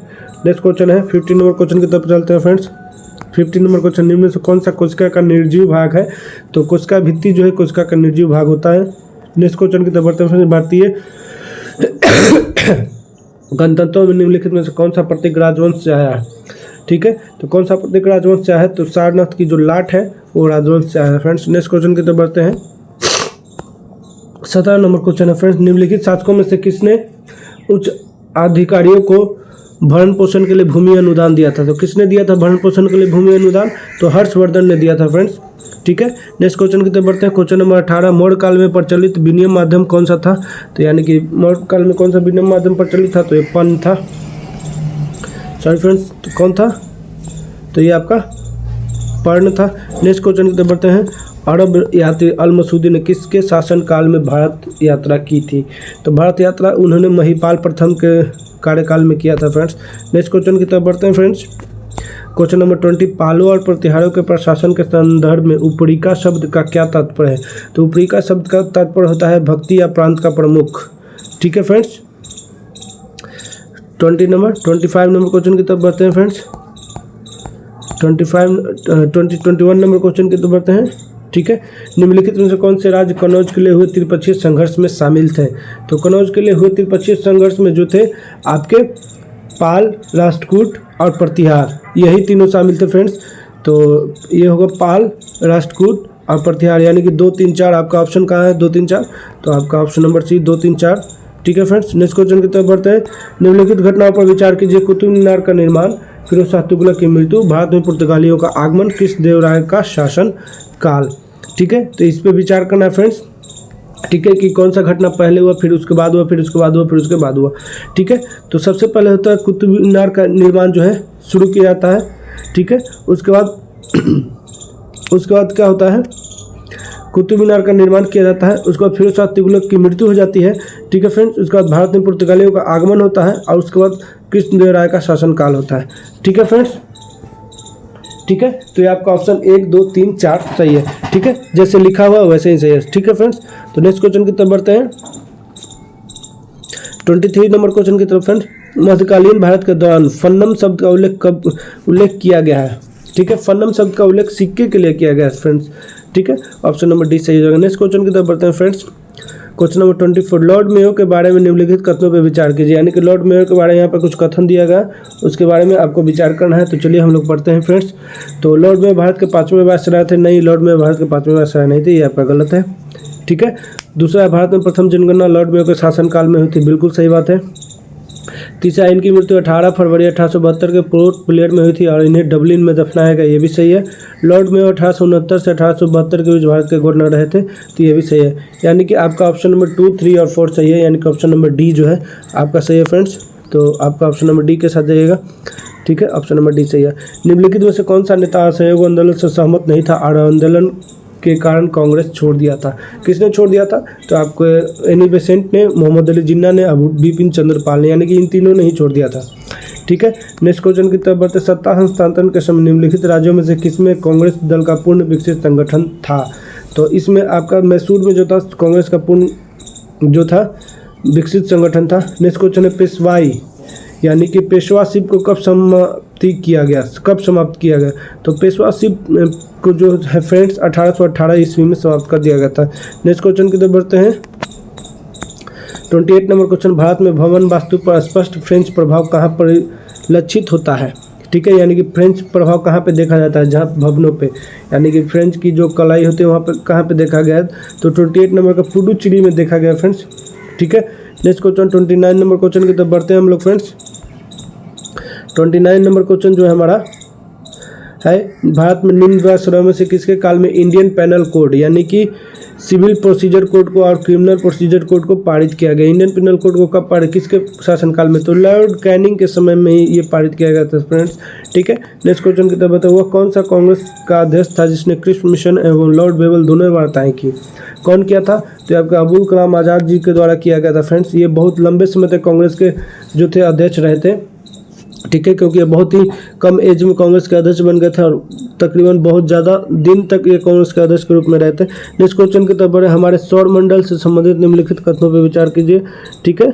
Speaker 1: नेक्स्ट क्वेश्चन है 15 नंबर क्वेश्चन की तरफ चलते हैं फ्रेंड्स। 15 नंबर क्वेश्चन, निम्न में से कौन सा कोशिका का निर्जीव भाग है? तो कोशिका भित्ति जो है कोशिका का निर्जीव भाग होता है। नेक्स्ट क्वेश्चन की तरफ बढ़ते हैं फ्रेंड्स। भारतीय गणतंत्रों में निम्नलिखित में से कौन सा प्रतीक राजवंश से आया है? ठीक है, तो कौन सा प्रतीक राजवंश से आया है? तो सारनाथ की जो लाट है वो राजवंश से आया है फ्रेंड्स। नेक्स्ट क्वेश्चन की तरफ बढ़ते हैं। 17 नंबर क्वेश्चन है फ्रेंड्स, निम्नलिखित शासकों में से किसने उच्च अधिकारियों को भरण पोषण के लिए भूमि अनुदान दिया था? तो किसने दिया था भरण पोषण के लिए भूमि अनुदान? तो हर्षवर्धन ने दिया था फ्रेंड्स। ठीक है, नेक्स्ट क्वेश्चन की तरफ बढ़ते हैं। क्वेश्चन नंबर 18, मौर्य काल में प्रचलित विनिमय माध्यम कौन सा था? तो यानी कि मौर्य काल में कौन सा विनिमय माध्यम प्रचलित था? तो ये पन था। सॉरी फ्रेंड्स, तो कौन था? तो ये आपका पर्ण था। नेक्स्ट क्वेश्चन की तरफ बढ़ते हैं। अरब यात्री अल मसूदी ने किसके शासनकाल में भारत यात्रा की थी? तो भारत यात्रा उन्होंने महिपाल प्रथम के कार्यकाल में किया था फ्रेंड्स। नेक्स्ट क्वेश्चन की तरफ बढ़ते हैं फ्रेंड्स। क्वेश्चन नंबर 20, पालों और प्रतिहारों के प्रशासन के संदर्भ में उपरिका शब्द का क्या तात्पर्य है? तो उपरिका शब्द का तात्पर्य होता है भक्ति या प्रांत का प्रमुख। ठीक है फ्रेंड्स। 25 नंबर क्वेश्चन की तरफ बढ़ते हैं फ्रेंड्स। 21 नंबर क्वेश्चन की तरफ बढ़ते हैं। ठीक है, निम्नलिखित में से कौन से राज्य कनौज के लिए हुए त्रिपक्षीय संघर्ष में शामिल थे? तो कनौज के लिए हुए त्रिपक्षीय संघर्ष में जो थे आपके पाल, राष्ट्रकूट और प्रतिहार, यही तीनों शामिल थे फ्रेंड्स। तो ये होगा पाल, राष्ट्रकूट और प्रतिहार, यानी कि 2, 3, 4 आपका ऑप्शन कहाँ है? 2, 3, 4, तो आपका ऑप्शन नंबर सी 2, 3, 4। ठीक है फ्रेंड्स। नेक्स्ट क्वेश्चन की तरफ बढ़ते हैं। निम्नलिखित घटनाओं पर विचार कीजिए। कुतुब मीनार का निर्माण, फिरोज शाह तुगलक की मृत्यु, भारत में पुर्तगालियों का आगमन, किस देवराय का शासन काल। ठीक है, तो इस पे विचार करना है फ्रेंड्स। ठीक है, कि कौन सा घटना पहले हुआ, फिर उसके बाद हुआ, फिर उसके बाद हुआ, फिर उसके बाद हुआ। ठीक है, तो सबसे पहले होता है कुतुब मीनार का निर्माण जो है शुरू किया जाता है। ठीक है, उसके बाद क्या होता है? कुतुब मीनार का निर्माण किया जाता है। उसके बाद फिरोज शाह तुगलक की मृत्यु हो जाती है। ठीक है फ्रेंड्स। उसके बाद भारत में पुर्तगालियों का आगमन होता है और उसके बाद कृष्णदेवराय का शासनकाल होता है। ठीक है फ्रेंड्स। ठीक है, तो ये आपका ऑप्शन 1, 2, 3, 4 सही है। ठीक है, जैसे लिखा हुआ वैसे ही सही है। ठीक है फ्रेंड्स। तो नेक्स्ट क्वेश्चन की तरफ बढ़ते हैं। 23 नंबर क्वेश्चन की तरफ फ्रेंड्स। मध्यकालीन भारत के दौरान फन्नम शब्द का उल्लेख कब किया गया है? ठीक है, फन्नम शब्द का उल्लेख सिक्के के लिए किया गया है फ्रेंड्स। ठीक है, ऑप्शन नंबर डी सही हो जाएगा। नेक्स्ट क्वेश्चन की तरफ बढ़ते हैं friends. Question number 24, Lord Mayo के बारे में निम्नलिखित कथनों पर विचार कीजिए। यानी कि लॉर्ड मेयो के बारे में यहाँ पर कुछ कथन दिया गया, उसके बारे में आपको विचार करना है। तो चलिए हम लोग पढ़ते हैं फ्रेंड्स। तो लॉर्ड मेयो भारत के 5वें वायसराय थे। नहीं, लॉर्ड मेयो भारत के 5वें वायसराय नहीं थे, ये आपका गलत है। ठीक है, दूसरा, भारत में प्रथम जनगणना लॉर्ड मेयो के शासनकाल में हुई थी। बिल्कुल सही बात है। तीसरा, इनकी मृत्यु 18 फरवरी 1872 के पोर्ट ब्लेयर में हुई थी और इन्हें डबलिन में दफनाया गया, ये भी सही है। लॉर्ड मेयो 1869 से 1872 के बीच भारत के गवर्नर रहे थे, तो ये भी सही है। यानी कि आपका ऑप्शन नंबर 2, 3 और 4 सही है, यानी कि ऑप्शन नंबर डी जो है आपका सही है फ्रेंड्स। तो आपका ऑप्शन नंबर डी के साथ जाइएगा, ठीक है, ऑप्शन नंबर डी सही है। निम्नलिखित में से कौन सा नेता असहयोग आंदोलन से सहमत नहीं था और आंदोलन के कारण कांग्रेस छोड़ दिया था? किसने छोड़ दिया था? तो आपको एनी बेसेंट ने, मोहम्मद अली जिन्ना ने, अबू बिपिन चंद्रपाल ने, यानी कि इन तीनों ने ही छोड़ दिया था, ठीक है। नेक्स्ट क्वेश्चन की तरफ बढ़ते। सत्ता हस्तांतरण के समय निम्नलिखित राज्यों में से किसमें कांग्रेस दल का पूर्ण विकसित संगठन था? तो इसमें आपका मैसूर में जो था कांग्रेस का पूर्ण जो था विकसित संगठन था। नेक्स्ट क्वेश्चन है पेशवाई यानी कि पेशवाशिप को कब समाप्त किया गया? तो पेशवाशिप को जो है फ्रेंड्स 1818 ईस्वी में समाप्त कर दिया गया था। नेक्स्ट क्वेश्चन की तरफ बढ़ते हैं। 28 नंबर क्वेश्चन, भारत में भवन वास्तु पर स्पष्ट फ्रेंच प्रभाव कहाँ परिलक्षित होता है? ठीक है, यानी कि फ्रेंच प्रभाव कहाँ पे देखा जाता है? जहाँ भवनों पे, यानी कि फ्रेंच की जो कलाई होती है वहाँ पे कहाँ पे देखा गया है? तो 28 नंबर का पुडुचेरी में देखा गया फ्रेंड्स, ठीक है। नेक्स्ट क्वेश्चन 29 नंबर क्वेश्चन की तरफ बढ़ते हैं हम लोग फ्रेंड्स। 29 नंबर क्वेश्चन जो है हमारा है, भारत में निम्न श्रेणियों में से किसके काल में इंडियन पेनल कोड यानी कि सिविल प्रोसीजर कोड को और क्रिमिनल प्रोसीजर कोड को पारित किया गया? इंडियन पेनल कोड को कब पारित, किसके शासनकाल में? तो लॉर्ड कैनिंग के समय में ही ये पारित किया गया था फ्रेंड्स, ठीक है। नेक्स्ट क्वेश्चन की तरफ बताओ, वह कौन सा कांग्रेस का अध्यक्ष था जिसने क्रिप्स मिशन एवं लॉर्ड बेवल दोनों वार्ताएं की? कौन किया था? तो आपका अबुल कलाम आज़ाद जी के द्वारा किया गया था फ्रेंड्स। ये बहुत लंबे समय तक कांग्रेस के जो थे अध्यक्ष रहे थे, ठीक है, क्योंकि ये बहुत ही कम एज में कांग्रेस के अध्यक्ष बन गए थे और तकरीबन बहुत ज़्यादा दिन तक ये कांग्रेस के अध्यक्ष के रूप में रहते। नेक्स्ट क्वेश्चन की तरफ बढ़े, हमारे सौर मंडल से संबंधित निम्नलिखित कथनों पर विचार कीजिए, ठीक है।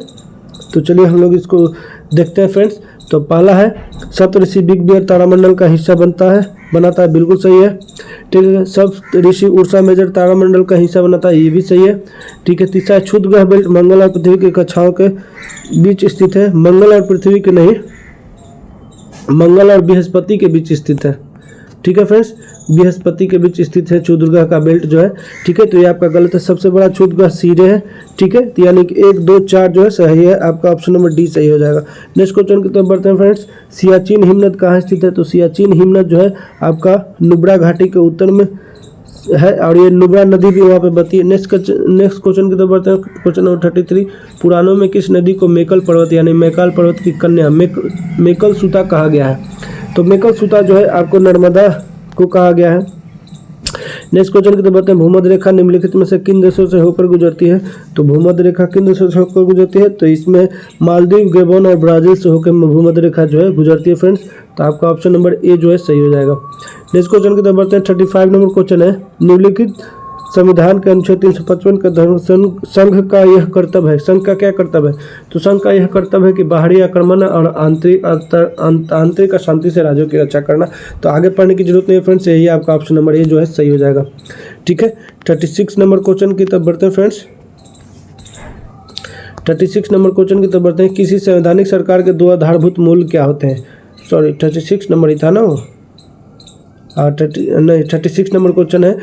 Speaker 1: तो चलिए हम लोग इसको देखते हैं फ्रेंड्स। तो पहला है, सप्तऋषि बिग बियर तारामंडल का हिस्सा बनाता है, बिल्कुल सही है, ठीक है। सप्तऋषि उर्सा मेजर तारामंडल का हिस्सा बनाता है, ये भी सही है, ठीक है। तीसरा, क्षुद्र ग्रह बेल्ट मंगल और पृथ्वी की कक्षाओं के बीच स्थित है, मंगल और पृथ्वी के नहीं, मंगल और बृहस्पति के बीच स्थित है, ठीक है फ्रेंड्स, बृहस्पति के बीच स्थित है क्षुद्र ग्रह का बेल्ट जो है, ठीक है। तो ये आपका गलत है, सबसे बड़ा क्षुद्र ग्रह सीरे है, ठीक है। तो यानी कि 1, 2, 4 जो है सही है, आपका ऑप्शन नंबर डी सही हो जाएगा। नेक्स्ट क्वेश्चन की तरफ बढ़ते हैं फ्रेंड्स। सियाचिन हिमनद कहाँ स्थित है? तो सियाचिन हिमनद जो है आपका नुब्रा घाटी के उत्तर में है और ये नुब्रा नदी भी वहाँ पे बहती है। नेक्स्ट क्वेश्चन की तरफ बढ़ते हैं। क्वेश्चन नंबर 33, पुराणों में किस नदी को मेकल पर्वत यानी मैकाल पर्वत की कन्या मेकल सूता कहा गया है? तो मेकल सूता जो है आपको नर्मदा को कहा गया है। नेक्स्ट क्वेश्चन की तरफ बढ़ते हैं। भूमध्य रेखा निम्नलिखित में से किन देशों से होकर गुजरती है? तो भूमध्य रेखा किन देशों से होकर गुजरती है? तो इसमें मालदीव, गैबोन और ब्राजील से होकर भूमध्य रेखा जो है गुजरती है फ्रेंड्स। तो आपका ऑप्शन नंबर ए जो है सही हो जाएगा। नेक्स्ट क्वेश्चन की तरफ बढ़ते हैं। 35 नंबर क्वेश्चन है, निम्नलिखित संविधान के अनुच्छेद 355 का धर्म संघ का यह कर्तव्य है। संघ का क्या कर्तव्य है? तो संघ का यह कर्तव्य है कि बाहरी आक्रमण और आंतरिक अशांति से राज्यों की रक्षा करना। तो आगे पढ़ने की जरूरत नहीं है फ्रेंड्स, यही आपका ऑप्शन नंबर ए जो है सही हो जाएगा, ठीक है। 36 नंबर क्वेश्चन की तरफ बढ़ते हैं फ्रेंड्स। 36 नंबर क्वेश्चन की तरफ बढ़ते हैं। किसी संवैधानिक सरकार के दो आधारभूत मूल्य क्या होते हैं? सॉरी 36 नंबर ही था ना वो, 36 नंबर क्वेश्चन है,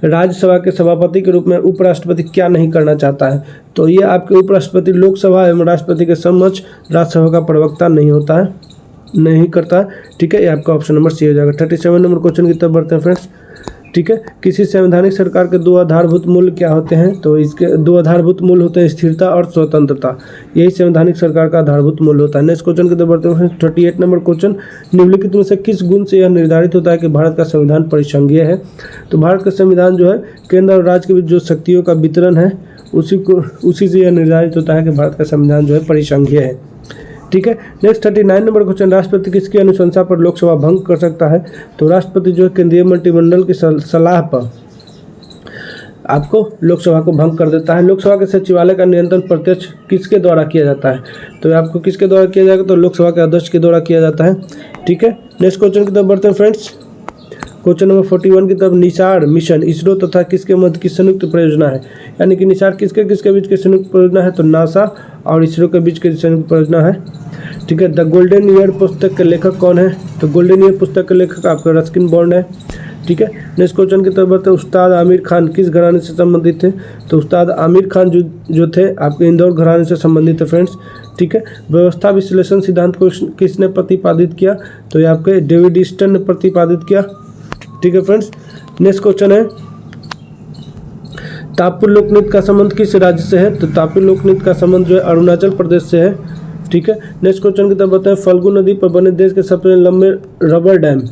Speaker 1: राज्यसभा के सभापति के रूप में उपराष्ट्रपति क्या नहीं करना चाहता है? तो ये आपके उपराष्ट्रपति लोकसभा एवं राष्ट्रपति के समक्ष राज्यसभा का प्रवक्ता नहीं होता है, नहीं करता, ठीक है। ये आपका ऑप्शन नंबर सी हो जाएगा। 37 नंबर क्वेश्चन की तरफ बढ़ते हैं फ्रेंड्स, ठीक है। किसी संवैधानिक सरकार के दो आधारभूत मूल्य क्या होते हैं? तो इसके दो आधारभूत मूल्य होते हैं स्थिरता और स्वतंत्रता, यही संवैधानिक सरकार का आधारभूत मूल्य होता है। नेक्स्ट क्वेश्चन की तरफ बढ़ते हैं। 38 नंबर क्वेश्चन, निम्नलिखित में से किस गुण से यह निर्धारित होता है कि भारत का संविधान परिसंघीय है? तो भारत का संविधान जो है केंद्र और राज्य के बीच जो शक्तियों का वितरण है उसी से यह निर्धारित होता है कि भारत का संविधान जो है परिसंघीय है, ठीक है। नेक्स्ट 39 नंबर क्वेश्चन, राष्ट्रपति किसकी अनुशंसा पर लोकसभा भंग कर सकता है? तो राष्ट्रपति जो है केंद्रीय मंत्रिमंडल की सलाह पर आपको लोकसभा को भंग कर देता है। लोकसभा के सचिवालय का नियंत्रण प्रत्यक्ष किसके द्वारा किया जाता है? तो आपको किसके द्वारा किया जाएगा? तो लोकसभा के अध्यक्ष के द्वारा किया जाता है, ठीक है। नेक्स्ट क्वेश्चन की तरफ बढ़ते हैं फ्रेंड्स। क्वेश्चन नंबर 41 की तरफ, निसार मिशन इसरो तथा किसके मध्य की संयुक्त परियोजना है? यानी कि निसार किसके बीच की संयुक्त परियोजना है? तो नासा और इसरो के बीच की संयुक्त परियोजना है, ठीक है। द गोल्डन ईयर पुस्तक के लेखक कौन है? तो गोल्डन ईयर पुस्तक के लेखक आपका रस्किन बॉन्ड है, ठीक है। नेक्स्ट क्वेश्चन की तरफ बढ़ते हैं। उस्ताद आमिर खान किस घराने से संबंधित थे? तो उस्ताद आमिर खान जो थे आपके इंदौर घराने से संबंधित है फ्रेंड्स, ठीक है। व्यवस्था विश्लेषण सिद्धांत को किसने प्रतिपादित किया? तो ये आपके डेविड ईस्टन ने प्रतिपादित किया, ठीक है फ्रेंड्स। नेक्स्ट क्वेश्चन है तापुर लोकनृत्य का संबंध किस राज्य से है? तो तापुर लोकनृत्य का संबंध जो है अरुणाचल प्रदेश से है, ठीक है। नेक्स्ट क्वेश्चन की तरफ बताएं। फल्गु नदी पर बने देश के सबसे लंबे रबर डैम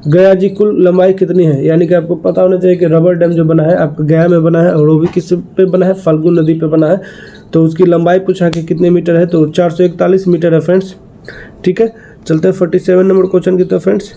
Speaker 1: गया जी कुल लंबाई कितनी है? यानी कि आपको पता होना चाहिए कि रबर डैम जो बना है आपका गया में बना है और वो भी किस पे बना है? फल्गु नदी पे बना है। तो उसकी लंबाई पूछा कि कितने मीटर है? तो 441 मीटर है फ्रेंड्स, ठीक है। चलते हैं 47 नंबर क्वेश्चन की तरफ फ्रेंड्स,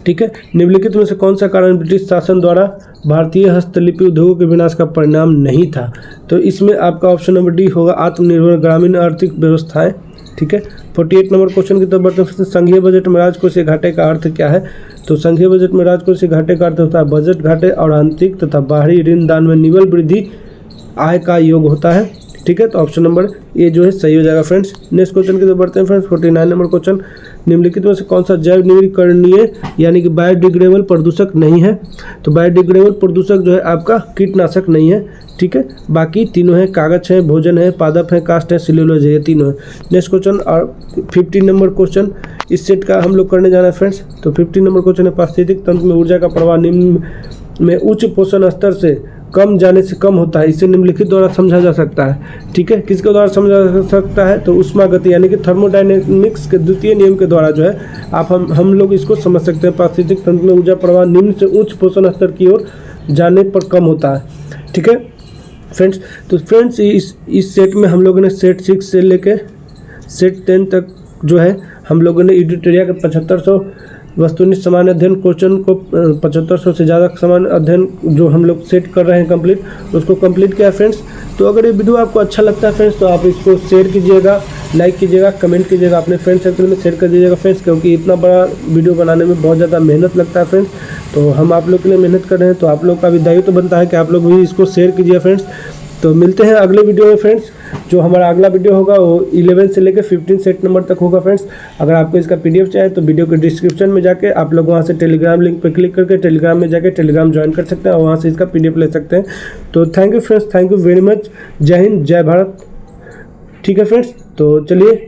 Speaker 1: ठीक है। निम्नलिखित में से कौन सा कारण ब्रिटिश शासन द्वारा भारतीय हस्तलिपि उद्योगों के विनाश का परिणाम नहीं था? तो इसमें आपका ऑप्शन नंबर डी होगा, आत्मनिर्भर ग्रामीण आर्थिक व्यवस्थाएं, ठीक है। 48 नंबर क्वेश्चन की तरफ बढ़ते हैं। संघीय बजट में राजकोषीय घाटे का अर्थ क्या है? तो संघीय बजट में राजकोषीय घाटे का अर्थ होता है बजट घाटे और आंतरिक तथा बाहरी ऋण दान में निवल वृद्धि आय का योग होता है, ठीक है। तो ऑप्शन नंबर ए जो है सही हो जाएगा फ्रेंड्स। नेक्स्ट क्वेश्चन की तरफ बढ़ते हैं फ्रेंड्स। 49 number question. निम्नलिखित में से कौन सा जैव नवीकरणीय यानी कि बायोडिग्रेडेबल प्रदूषक नहीं है? तो बायोडिग्रेडेबल प्रदूषक जो है आपका कीटनाशक नहीं है, ठीक है। बाकी तीनों है, कागज है, भोजन है, पादप है, कास्ट है, सेल्यूलोज है, ये तीनों है। नेक्स्ट क्वेश्चन और 50 नंबर क्वेश्चन इस सेट का हम लोग करने जा रहे हैं फ्रेंड्स। तो 50 नंबर क्वेश्चन है पारिस्थितिक तंत्र में ऊर्जा का प्रवाह निम्न में उच्च पोषण स्तर से कम जाने से कम होता है, इसे निम्नलिखित द्वारा समझा जा सकता है, ठीक है। किसके द्वारा समझा जा सकता है? तो ऊष्मागति यानी कि थर्मोडायनेमिक्स के द्वितीय नियम के द्वारा जो है आप हम लोग इसको समझ सकते हैं। पारिस्थितिक तंत्र में ऊर्जा प्रवाह निम्न से उच्च पोषण स्तर की ओर जाने पर कम होता है, ठीक है फ्रेंड्स। तो फ्रेंड्स इस सेट में हम लोगों ने सेट 6 से लेके सेट 10 तक जो है हम लोगों ने एडिटोरिया के 7500 वस्तुनिष्ठ सामान्य अध्ययन क्वेश्चन को 7500 से ज़्यादा सामान्य अध्ययन जो हम लोग सेट कर रहे हैं कंप्लीट, उसको कंप्लीट किया फ्रेंड्स। तो अगर ये वीडियो आपको अच्छा लगता है फ्रेंड्स तो आप इसको शेयर कीजिएगा, लाइक कीजिएगा, कमेंट कीजिएगा, अपने फ्रेंड सर्कल में शेयर कर दीजिएगा फ्रेंड्स, क्योंकि इतना बड़ा वीडियो बनाने में बहुत ज़्यादा मेहनत लगता है फ्रेंड्स। तो हम आप लोग के लिए मेहनत कर रहे हैं, तो आप लोग का भी दायित्व बनता है कि आप लोग भी इसको शेयर कीजिए फ्रेंड्स। तो मिलते हैं अगले वीडियो में फ्रेंड्स। जो हमारा अगला वीडियो होगा वो 11 से लेकर 15 सेट नंबर तक होगा फ्रेंड्स। अगर आपको इसका PDF चाहिए तो वीडियो के डिस्क्रिप्शन में जाके आप लोग वहाँ से टेलीग्राम लिंक पर क्लिक करके टेलीग्राम में जाके टेलीग्राम ज्वाइन कर सकते हैं और वहाँ से इसका PDF ले सकते हैं। तो thank you friends, thank you very much. जय हिंद, जय भारत, ठीक है फ्रेंड्स। तो चलिए